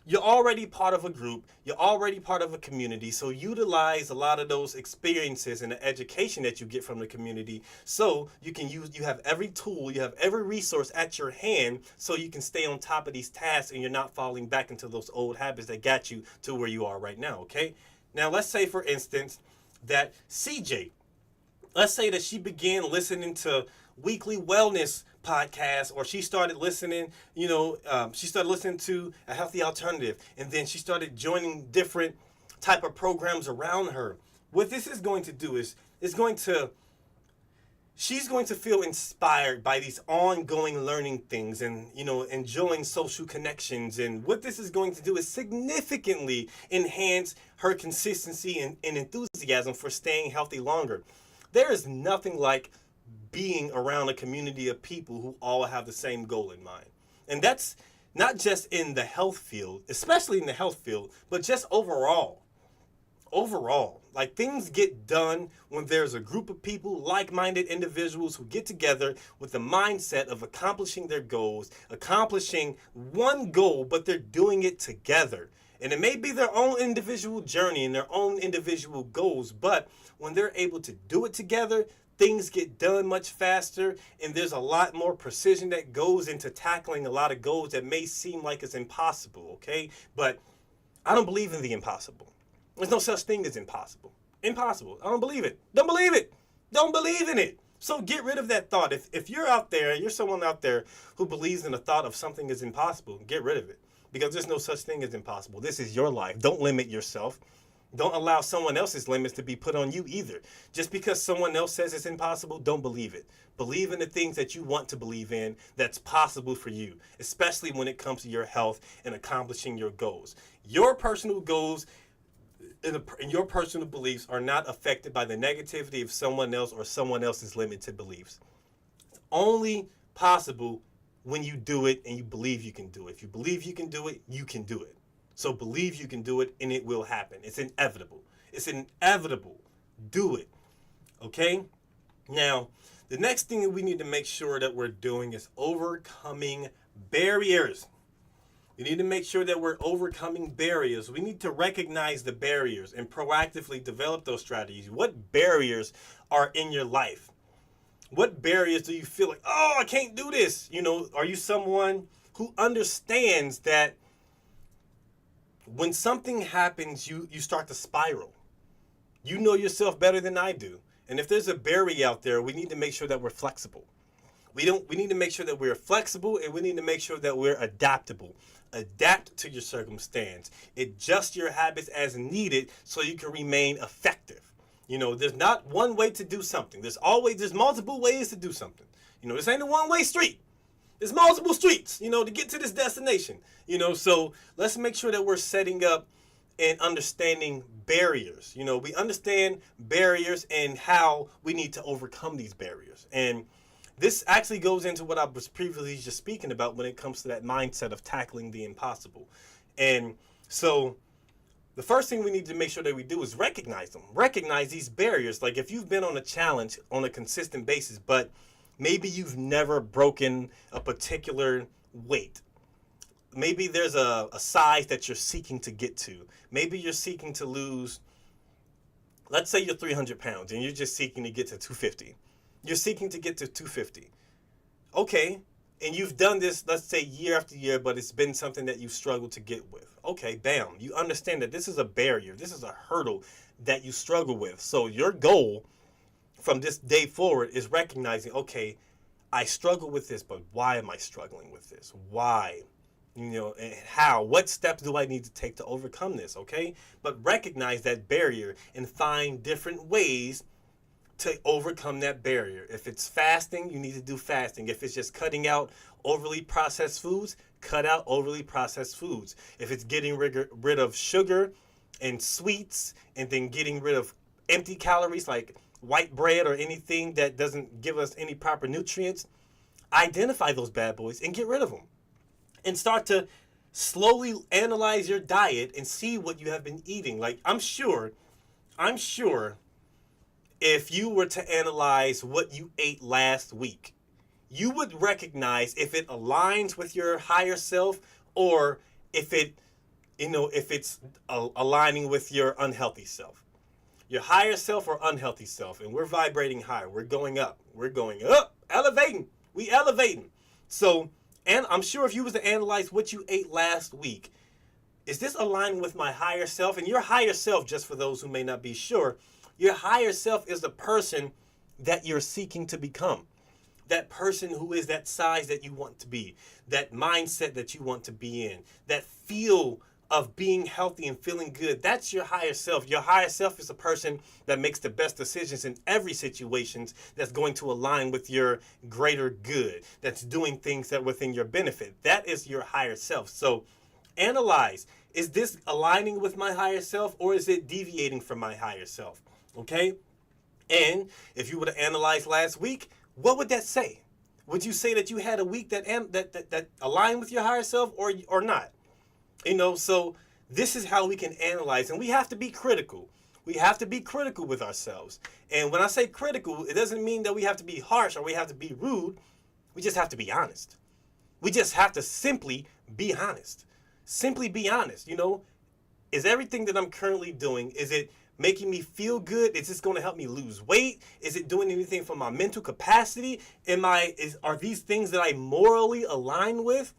A: you're already part of a group. You're already part of a community. So utilize a lot of those experiences and the education that you get from the community. So you have every tool, you have every resource at your hand so you can stay on top of these tasks and you're not falling back into those old habits that got you to where you are right now, okay? Now, let's say, for instance, that CJ, let's say that she began listening to weekly wellness podcasts, or she started listening, she started listening to A Healthy Alternative, and then she started joining different type of programs around her. What this is going to do is she's going to feel inspired by these ongoing learning things and, enjoying social connections. And what this is going to do is significantly enhance her consistency and enthusiasm for staying healthy longer. There is nothing like being around a community of people who all have the same goal in mind. And that's not just in the health field, especially in the health field, but just overall. Like, things get done when there's a group of people, like-minded individuals who get together with the mindset of accomplishing their goals, accomplishing one goal, but they're doing it together. And it may be their own individual journey and their own individual goals, but when they're able to do it together, things get done much faster, and there's a lot more precision that goes into tackling a lot of goals that may seem like it's impossible, okay? But I don't believe in the impossible. There's no such thing as impossible. Impossible. I don't believe it. Don't believe it. Don't believe in it. So get rid of that thought. If you're out there, you're someone out there who believes in the thought of something is impossible, get rid of it. Because there's no such thing as impossible. This is your life. Don't limit yourself. Don't allow someone else's limits to be put on you either. Just because someone else says it's impossible, don't believe it. Believe in the things that you want to believe in that's possible for you, especially when it comes to your health and accomplishing your goals. Your personal goals and your personal beliefs are not affected by the negativity of someone else or someone else's limited beliefs. It's only possible when you do it and you believe you can do it. If you believe you can do it, you can do it. So believe you can do it and it will happen. It's inevitable. It's inevitable. Do it. Okay? Now, the next thing that we need to make sure that we're doing is overcoming barriers. We need to make sure that we're overcoming barriers. We need to recognize the barriers and proactively develop those strategies. What barriers are in your life? What barriers do you feel like, oh, I can't do this? You know, are you someone who understands that when something happens, you start to spiral? You know yourself better than I do. And if there's a barrier out there, we need to make sure that we're flexible. We need to make sure that we're flexible, and we need to make sure that we're adaptable. Adapt to your circumstance. Adjust your habits as needed so you can remain effective. You know, there's not one way to do something. There's multiple ways to do something. You know, this ain't a one-way street. There's multiple streets, you know, to get to this destination. You know, so let's make sure that we're setting up and understanding barriers. You know, we understand barriers and how we need to overcome these barriers. And this actually goes into what I was previously just speaking about when it comes to that mindset of tackling the impossible. And so the first thing we need to make sure that we do is recognize them. Recognize these barriers. Like if you've been on a challenge on a consistent basis, but maybe you've never broken a particular weight. Maybe there's a size that you're seeking to get to. Maybe you're seeking to lose, let's say you're 300 pounds and you're just seeking to get to 250. You're seeking to get to 250. Okay, and you've done this, let's say year after year, but it's been something that you've struggled to get with. Okay, bam. You understand that this is a barrier. This is a hurdle that you struggle with. So your goal from this day forward is recognizing, okay, I struggle with this, but why am I struggling with this? Why? You know, and how? What steps do I need to take to overcome this? Okay, but recognize that barrier and find different ways to overcome that barrier. If it's fasting, you need to do fasting. If it's just cutting out overly processed foods, cut out overly processed foods. If it's getting rid of sugar and sweets and then getting rid of empty calories like white bread or anything that doesn't give us any proper nutrients, identify those bad boys and get rid of them. And start to slowly analyze your diet and see what you have been eating. Like I'm sure if you were to analyze what you ate last week, you would recognize if it aligns with your higher self or if it's aligning with your unhealthy self. Your higher self or unhealthy self. And we're vibrating higher. We're going up. We're going up. Elevating. We elevating. So, and I'm sure if you was to analyze what you ate last week, is this aligning with my higher self? And your higher self, just for those who may not be sure, your higher self is the person that you're seeking to become. That person who is that size that you want to be, that mindset that you want to be in, that feel of being healthy and feeling good. That's your higher self. Your higher self is a person that makes the best decisions in every situation that's going to align with your greater good, that's doing things that are within your benefit. That is your higher self. So analyze, is this aligning with my higher self or is it deviating from my higher self? Okay? And if you were to analyze last week, what would that say? Would you say that you had a week that aligned with your higher self or not? You know, so this is how we can analyze, and we have to be critical. We have to be critical with ourselves. And when I say critical, it doesn't mean that we have to be harsh or we have to be rude. We just have to be honest. We just have to simply be honest. Simply be honest. You know, is everything that I'm currently doing, is it making me feel good? Is this going to help me lose weight? Is it doing anything for my mental capacity? Are these things that I morally align with?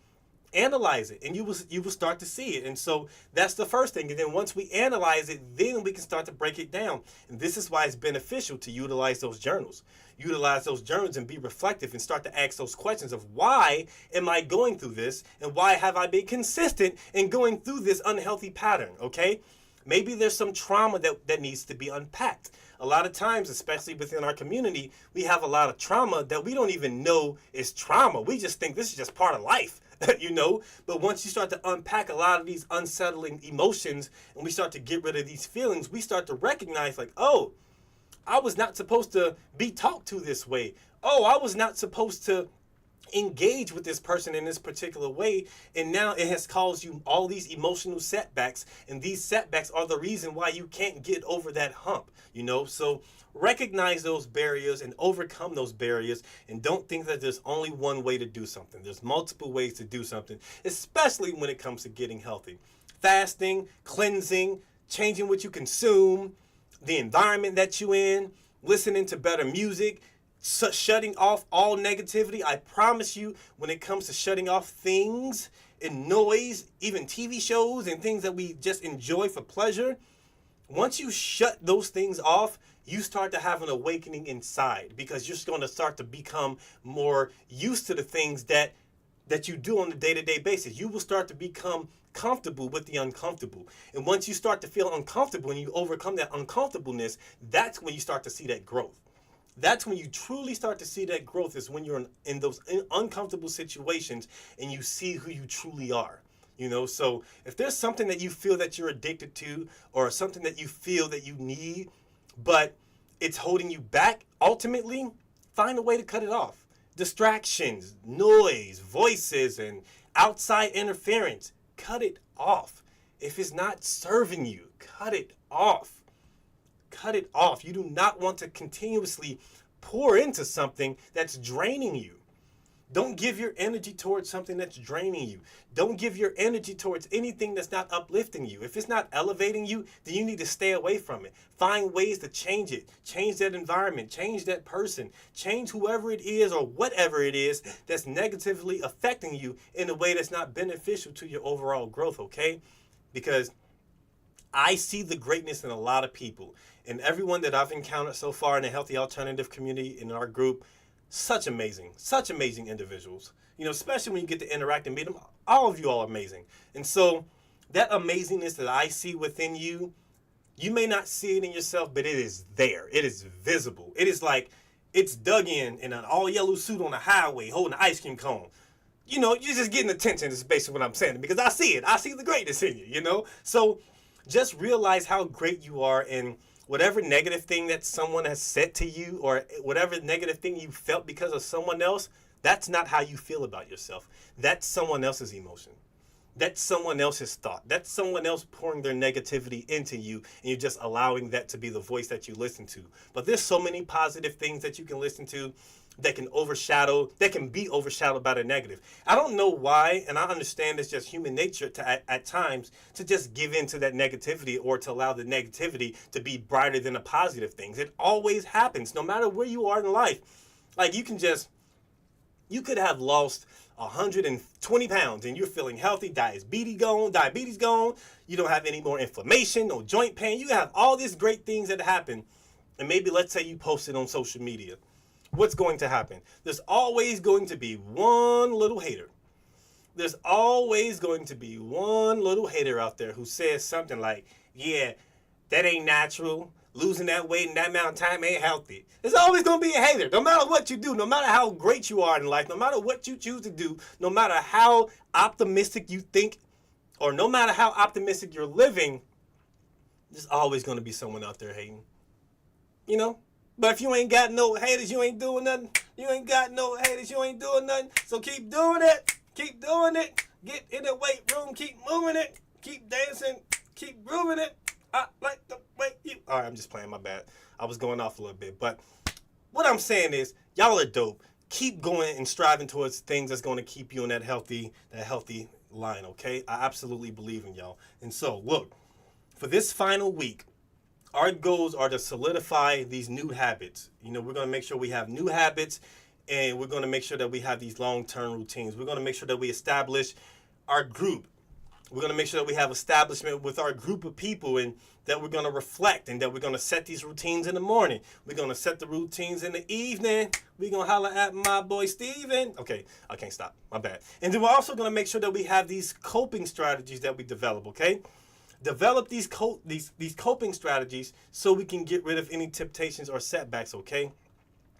A: Analyze it, and you will start to see it. And so that's the first thing. And then once we analyze it, then we can start to break it down. And this is why it's beneficial to utilize those journals. Utilize those journals and be reflective and start to ask those questions of why am I going through this and why have I been consistent in going through this unhealthy pattern, okay? Maybe there's some trauma that needs to be unpacked. A lot of times, especially within our community, we have a lot of trauma that we don't even know is trauma. We just think this is just part of life. But once you start to unpack a lot of these unsettling emotions and we start to get rid of these feelings, we start to recognize like, oh, I was not supposed to be talked to this way. Oh, I was not supposed to engage with this person in this particular way, and now it has caused you all these emotional setbacks, and these setbacks are the reason why you can't get over that hump. So recognize those barriers and overcome those barriers, and don't think that there's only one way to do something. There's multiple ways to do something, especially when it comes to getting healthy. Fasting, cleansing, changing what you consume, the environment that you're in, listening to better music, shutting off all negativity. I promise you, when it comes to shutting off things and noise, even TV shows and things that we just enjoy for pleasure, once you shut those things off, you start to have an awakening inside, because you're just going to start to become more used to the things that you do on a day-to-day basis. You will start to become comfortable with the uncomfortable. And once you start to feel uncomfortable and you overcome that uncomfortableness, that's when you start to see that growth. That's when you truly start to see that growth, is when you're in those uncomfortable situations and you see who you truly are. So if there's something that you feel that you're addicted to, or something that you feel that you need, but it's holding you back, ultimately, find a way to cut it off. Distractions, noise, voices, and outside interference, cut it off. If it's not serving you, cut it off. Cut it off. You do not want to continuously pour into something that's draining you. Don't give your energy towards something that's draining you. Don't give your energy towards anything that's not uplifting you. If it's not elevating you, then you need to stay away from it. Find ways to change it. Change that environment. Change that person. Change whoever it is or whatever it is that's negatively affecting you in a way that's not beneficial to your overall growth, okay? Because I see the greatness in a lot of people. And everyone that I've encountered so far in the healthy alternative community, in our group, such amazing individuals. Especially when you get to interact and meet them. All of you all are amazing. And so that amazingness that I see within you, you may not see it in yourself, but it is there. It is visible. It is like it's dug in an all yellow suit on the highway holding an ice cream cone. You're just getting attention is basically what I'm saying, because I see it. I see the greatness in you, So just realize how great you are, and whatever negative thing that someone has said to you, or whatever negative thing you felt because of someone else, that's not how you feel about yourself. That's someone else's emotion. That's someone else's thought. That's someone else pouring their negativity into you, and you're just allowing that to be the voice that you listen to. But there's so many positive things that you can listen to that can be overshadowed by the negative. I don't know why, and I understand it's just human nature at times to just give in to that negativity, or to allow the negativity to be brighter than the positive things. It always happens, no matter where you are in life. Like you could have lost 120 pounds and you're feeling healthy, diabetes gone, you don't have any more inflammation, no joint pain, you have all these great things that happen, and maybe let's say you post it on social media. What's going to happen? There's always going to be one little hater. There's always going to be one little hater out there who says something like, yeah, that ain't natural. Losing that weight in that amount of time ain't healthy. There's always going to be a hater. No matter what you do, no matter how great you are in life, no matter what you choose to do, no matter how optimistic you think, or no matter how optimistic you're living, there's always going to be someone out there hating. But if you ain't got no haters, you ain't doing nothing. You ain't got no haters, you ain't doing nothing. So keep doing it. Keep doing it. Get in the weight room. Keep moving it. Keep dancing. Keep grooving it. I like the way you... All right, I'm just playing, my bad. I was going off a little bit. But what I'm saying is, y'all are dope. Keep going and striving towards things that's going to keep you in that healthy line, okay? I absolutely believe in y'all. And so, look, for this final week, our goals are to solidify these new habits. We're going to make sure we have new habits, and we're going to make sure that we have these long-term routines. We're going to make sure that we establish our group. We're going to make sure that we have establishment with our group of people, and that we're going to reflect, and that we're going to set these routines in the morning. We're going to set the routines in the evening. We're going to holler at my boy Steven. Okay, I can't stop. My bad. And then we're also going to make sure that we have these coping strategies that we develop, okay? Develop these coping strategies so we can get rid of any temptations or setbacks, okay?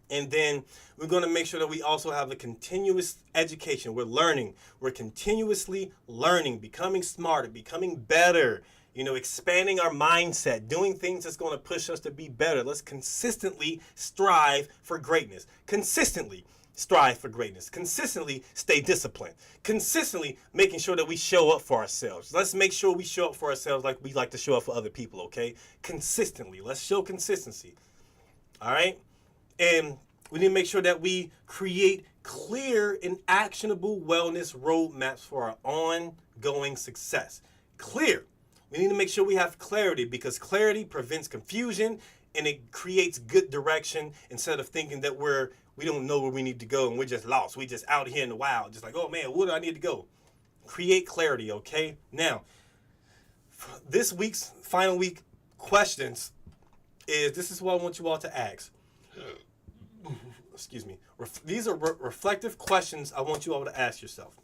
A: And then we're going to make sure that we also have a continuous education. We're learning. We're continuously learning, becoming smarter, becoming better, expanding our mindset, doing things that's going to push us to be better. Let's consistently strive for greatness. Consistently strive for greatness. Consistently stay disciplined. Consistently making sure that we show up for ourselves. Let's make sure we show up for ourselves like we like to show up for other people, okay? Consistently. Let's show consistency. All right? And we need to make sure that we create clear and actionable wellness roadmaps for our ongoing success. Clear. We need to make sure we have clarity, because clarity prevents confusion and it creates good direction, instead of thinking that we don't know where we need to go and we're just lost. We just out here in the wild, just like, oh man, where do I need to go? Create clarity, okay? Now, this week's final week questions this is what I want you all to ask. Excuse me. These are reflective questions I want you all to ask yourself.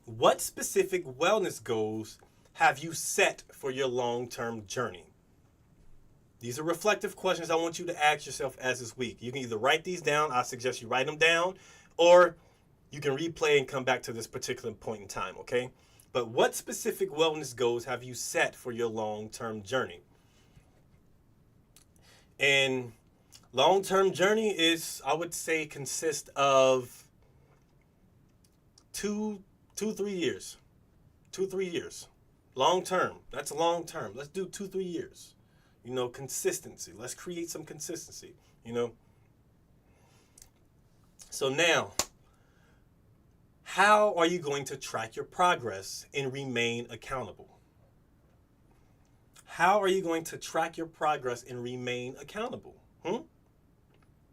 A: What specific wellness goals have you set for your long-term journey? These are reflective questions I want you to ask yourself as this week. You can either write these down, I suggest you write them down, or you can replay and come back to this particular point in time, okay? But what specific wellness goals have you set for your long-term journey? And long-term journey is, I would say, consists of 3 years. 2-3 years. Long-term. That's long-term. Let's do 2-3 years. Consistency. Let's create some consistency, So now, how are you going to track your progress and remain accountable? How are you going to track your progress and remain accountable?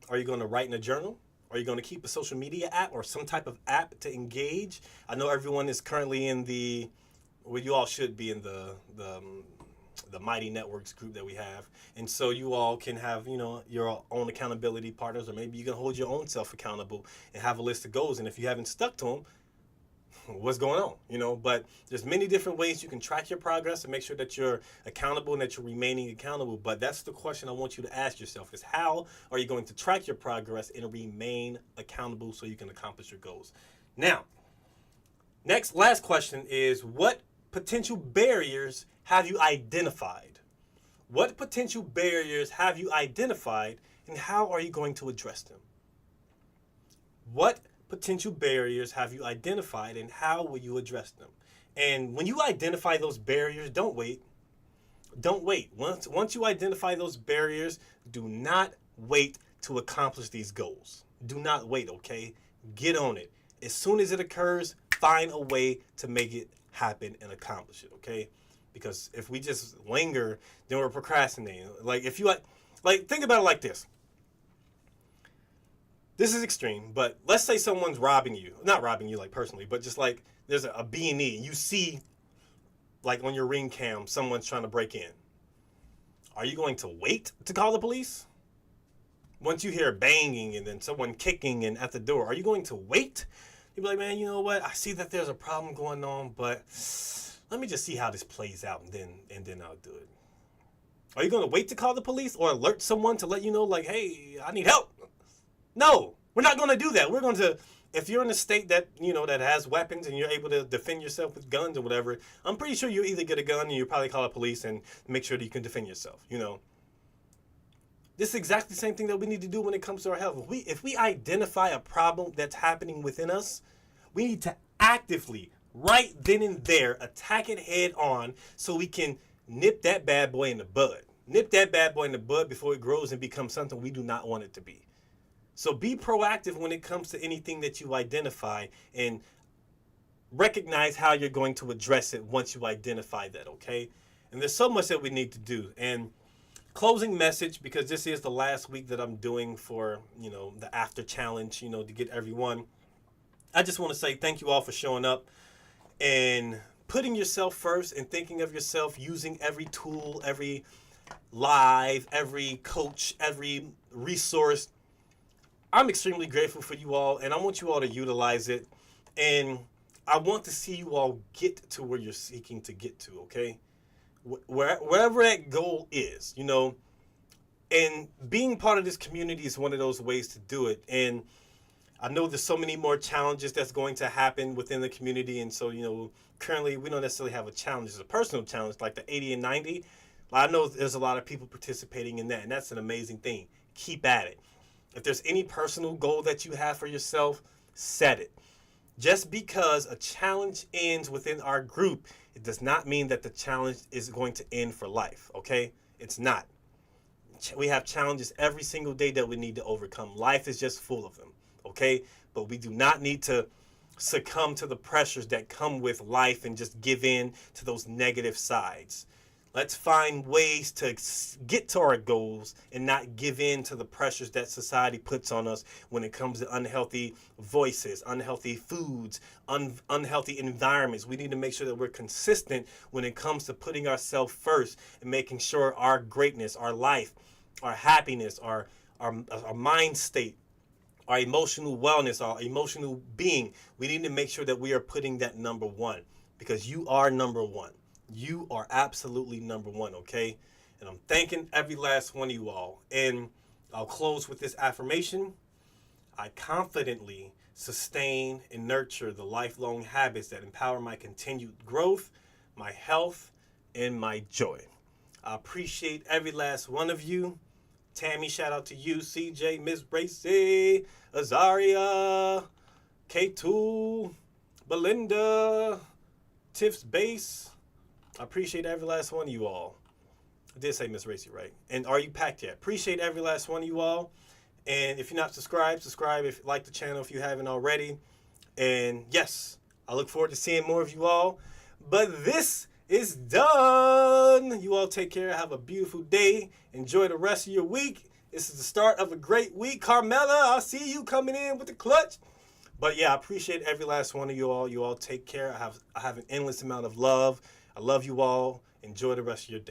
A: Are you going to write in a journal? Are you going to keep a social media app or some type of app to engage? I know everyone is currently in you all should be in the Mighty Networks group that we have. And so you all can have, your own accountability partners, or maybe you can hold your own self accountable and have a list of goals. And if you haven't stuck to them, what's going on, but there's many different ways you can track your progress and make sure that you're accountable and that you're remaining accountable. But that's the question I want you to ask yourself, is how are you going to track your progress and remain accountable so you can accomplish your goals? Now, last question is, what potential barriers have you identified? What potential barriers have you identified, and how are you going to address them? What potential barriers have you identified, and how will you address them? And when you identify those barriers, don't wait. Don't wait. Once you identify those barriers, do not wait to accomplish these goals. Do not wait, okay? Get on it. As soon as it occurs, find a way to make it happen and accomplish it, okay? Because if we just linger, then we're procrastinating. Think about it like this. This is extreme, but let's say someone's robbing you. Not robbing you like personally, but just like there's a B&E and you see, like on your Ring cam, someone's trying to break in. Are you going to wait to call the police? Once you hear banging and then someone kicking in at the door, are you going to wait? You'll be like, man, you know what? I see that there's a problem going on, but let me just see how this plays out, and then I'll do it. Are you going to wait to call the police or alert someone to let you know, like, hey, I need help? No, we're not going to do that. We're going to, if you're in a state that, that has weapons and you're able to defend yourself with guns or whatever, I'm pretty sure you'll either get a gun and you'll probably call the police and make sure that you can defend yourself, This is exactly the same thing that we need to do when it comes to our health. If we identify a problem that's happening within us, we need to actively, right then and there, attack it head on so we can nip that bad boy in the bud. Nip that bad boy in the bud before it grows and becomes something we do not want it to be. So be proactive when it comes to anything that you identify, and recognize how you're going to address it once you identify that, okay? And there's so much that we need to do. And closing message, because this is the last week that I'm doing for, the after challenge, to get everyone. I just want to say thank you all for showing up and putting yourself first and thinking of yourself, using every tool, every live, every coach, every resource. I'm extremely grateful for you all, and I want you all to utilize it. And I want to see you all get to where you're seeking to get to, okay? Wherever that goal is, and being part of this community is one of those ways to do it. And I know there's so many more challenges that's going to happen within the community. And so, currently we don't necessarily have a challenge. It's a personal challenge like the 80 and 90. I know there's a lot of people participating in that, and that's an amazing thing. Keep at it. If there's any personal goal that you have for yourself, set it. Just because a challenge ends within our group, it does not mean that the challenge is going to end for life, okay? It's not. We have challenges every single day that we need to overcome. Life is just full of them, okay? But we do not need to succumb to the pressures that come with life and just give in to those negative sides. Let's find ways to get to our goals and not give in to the pressures that society puts on us when it comes to unhealthy voices, unhealthy foods, unhealthy environments. We need to make sure that we're consistent when it comes to putting ourselves first and making sure our greatness, our life, our happiness, our mind state, our emotional wellness, our emotional being, we need to make sure that we are putting that number one, because you are number one. You are absolutely number one, okay? And I'm thanking every last one of you all. And I'll close with this affirmation. I confidently sustain and nurture the lifelong habits that empower my continued growth, my health, and my joy. I appreciate every last one of you. Tammy, shout out to you. CJ, Miss Bracy, Azaria, K2, Belinda, Tiff's Base. I appreciate every last one of you all. I did say Miss Racy, right? And are you packed yet? Appreciate every last one of you all. And if you're not subscribed, subscribe. If you like the channel, if you haven't already. And yes, I look forward to seeing more of you all. But this is done. You all take care. Have a beautiful day. Enjoy the rest of your week. This is the start of a great week. Carmela, I'll see you coming in with the clutch. But yeah, I appreciate every last one of you all. You all take care. I have an endless amount of love. I love you all. Enjoy the rest of your day.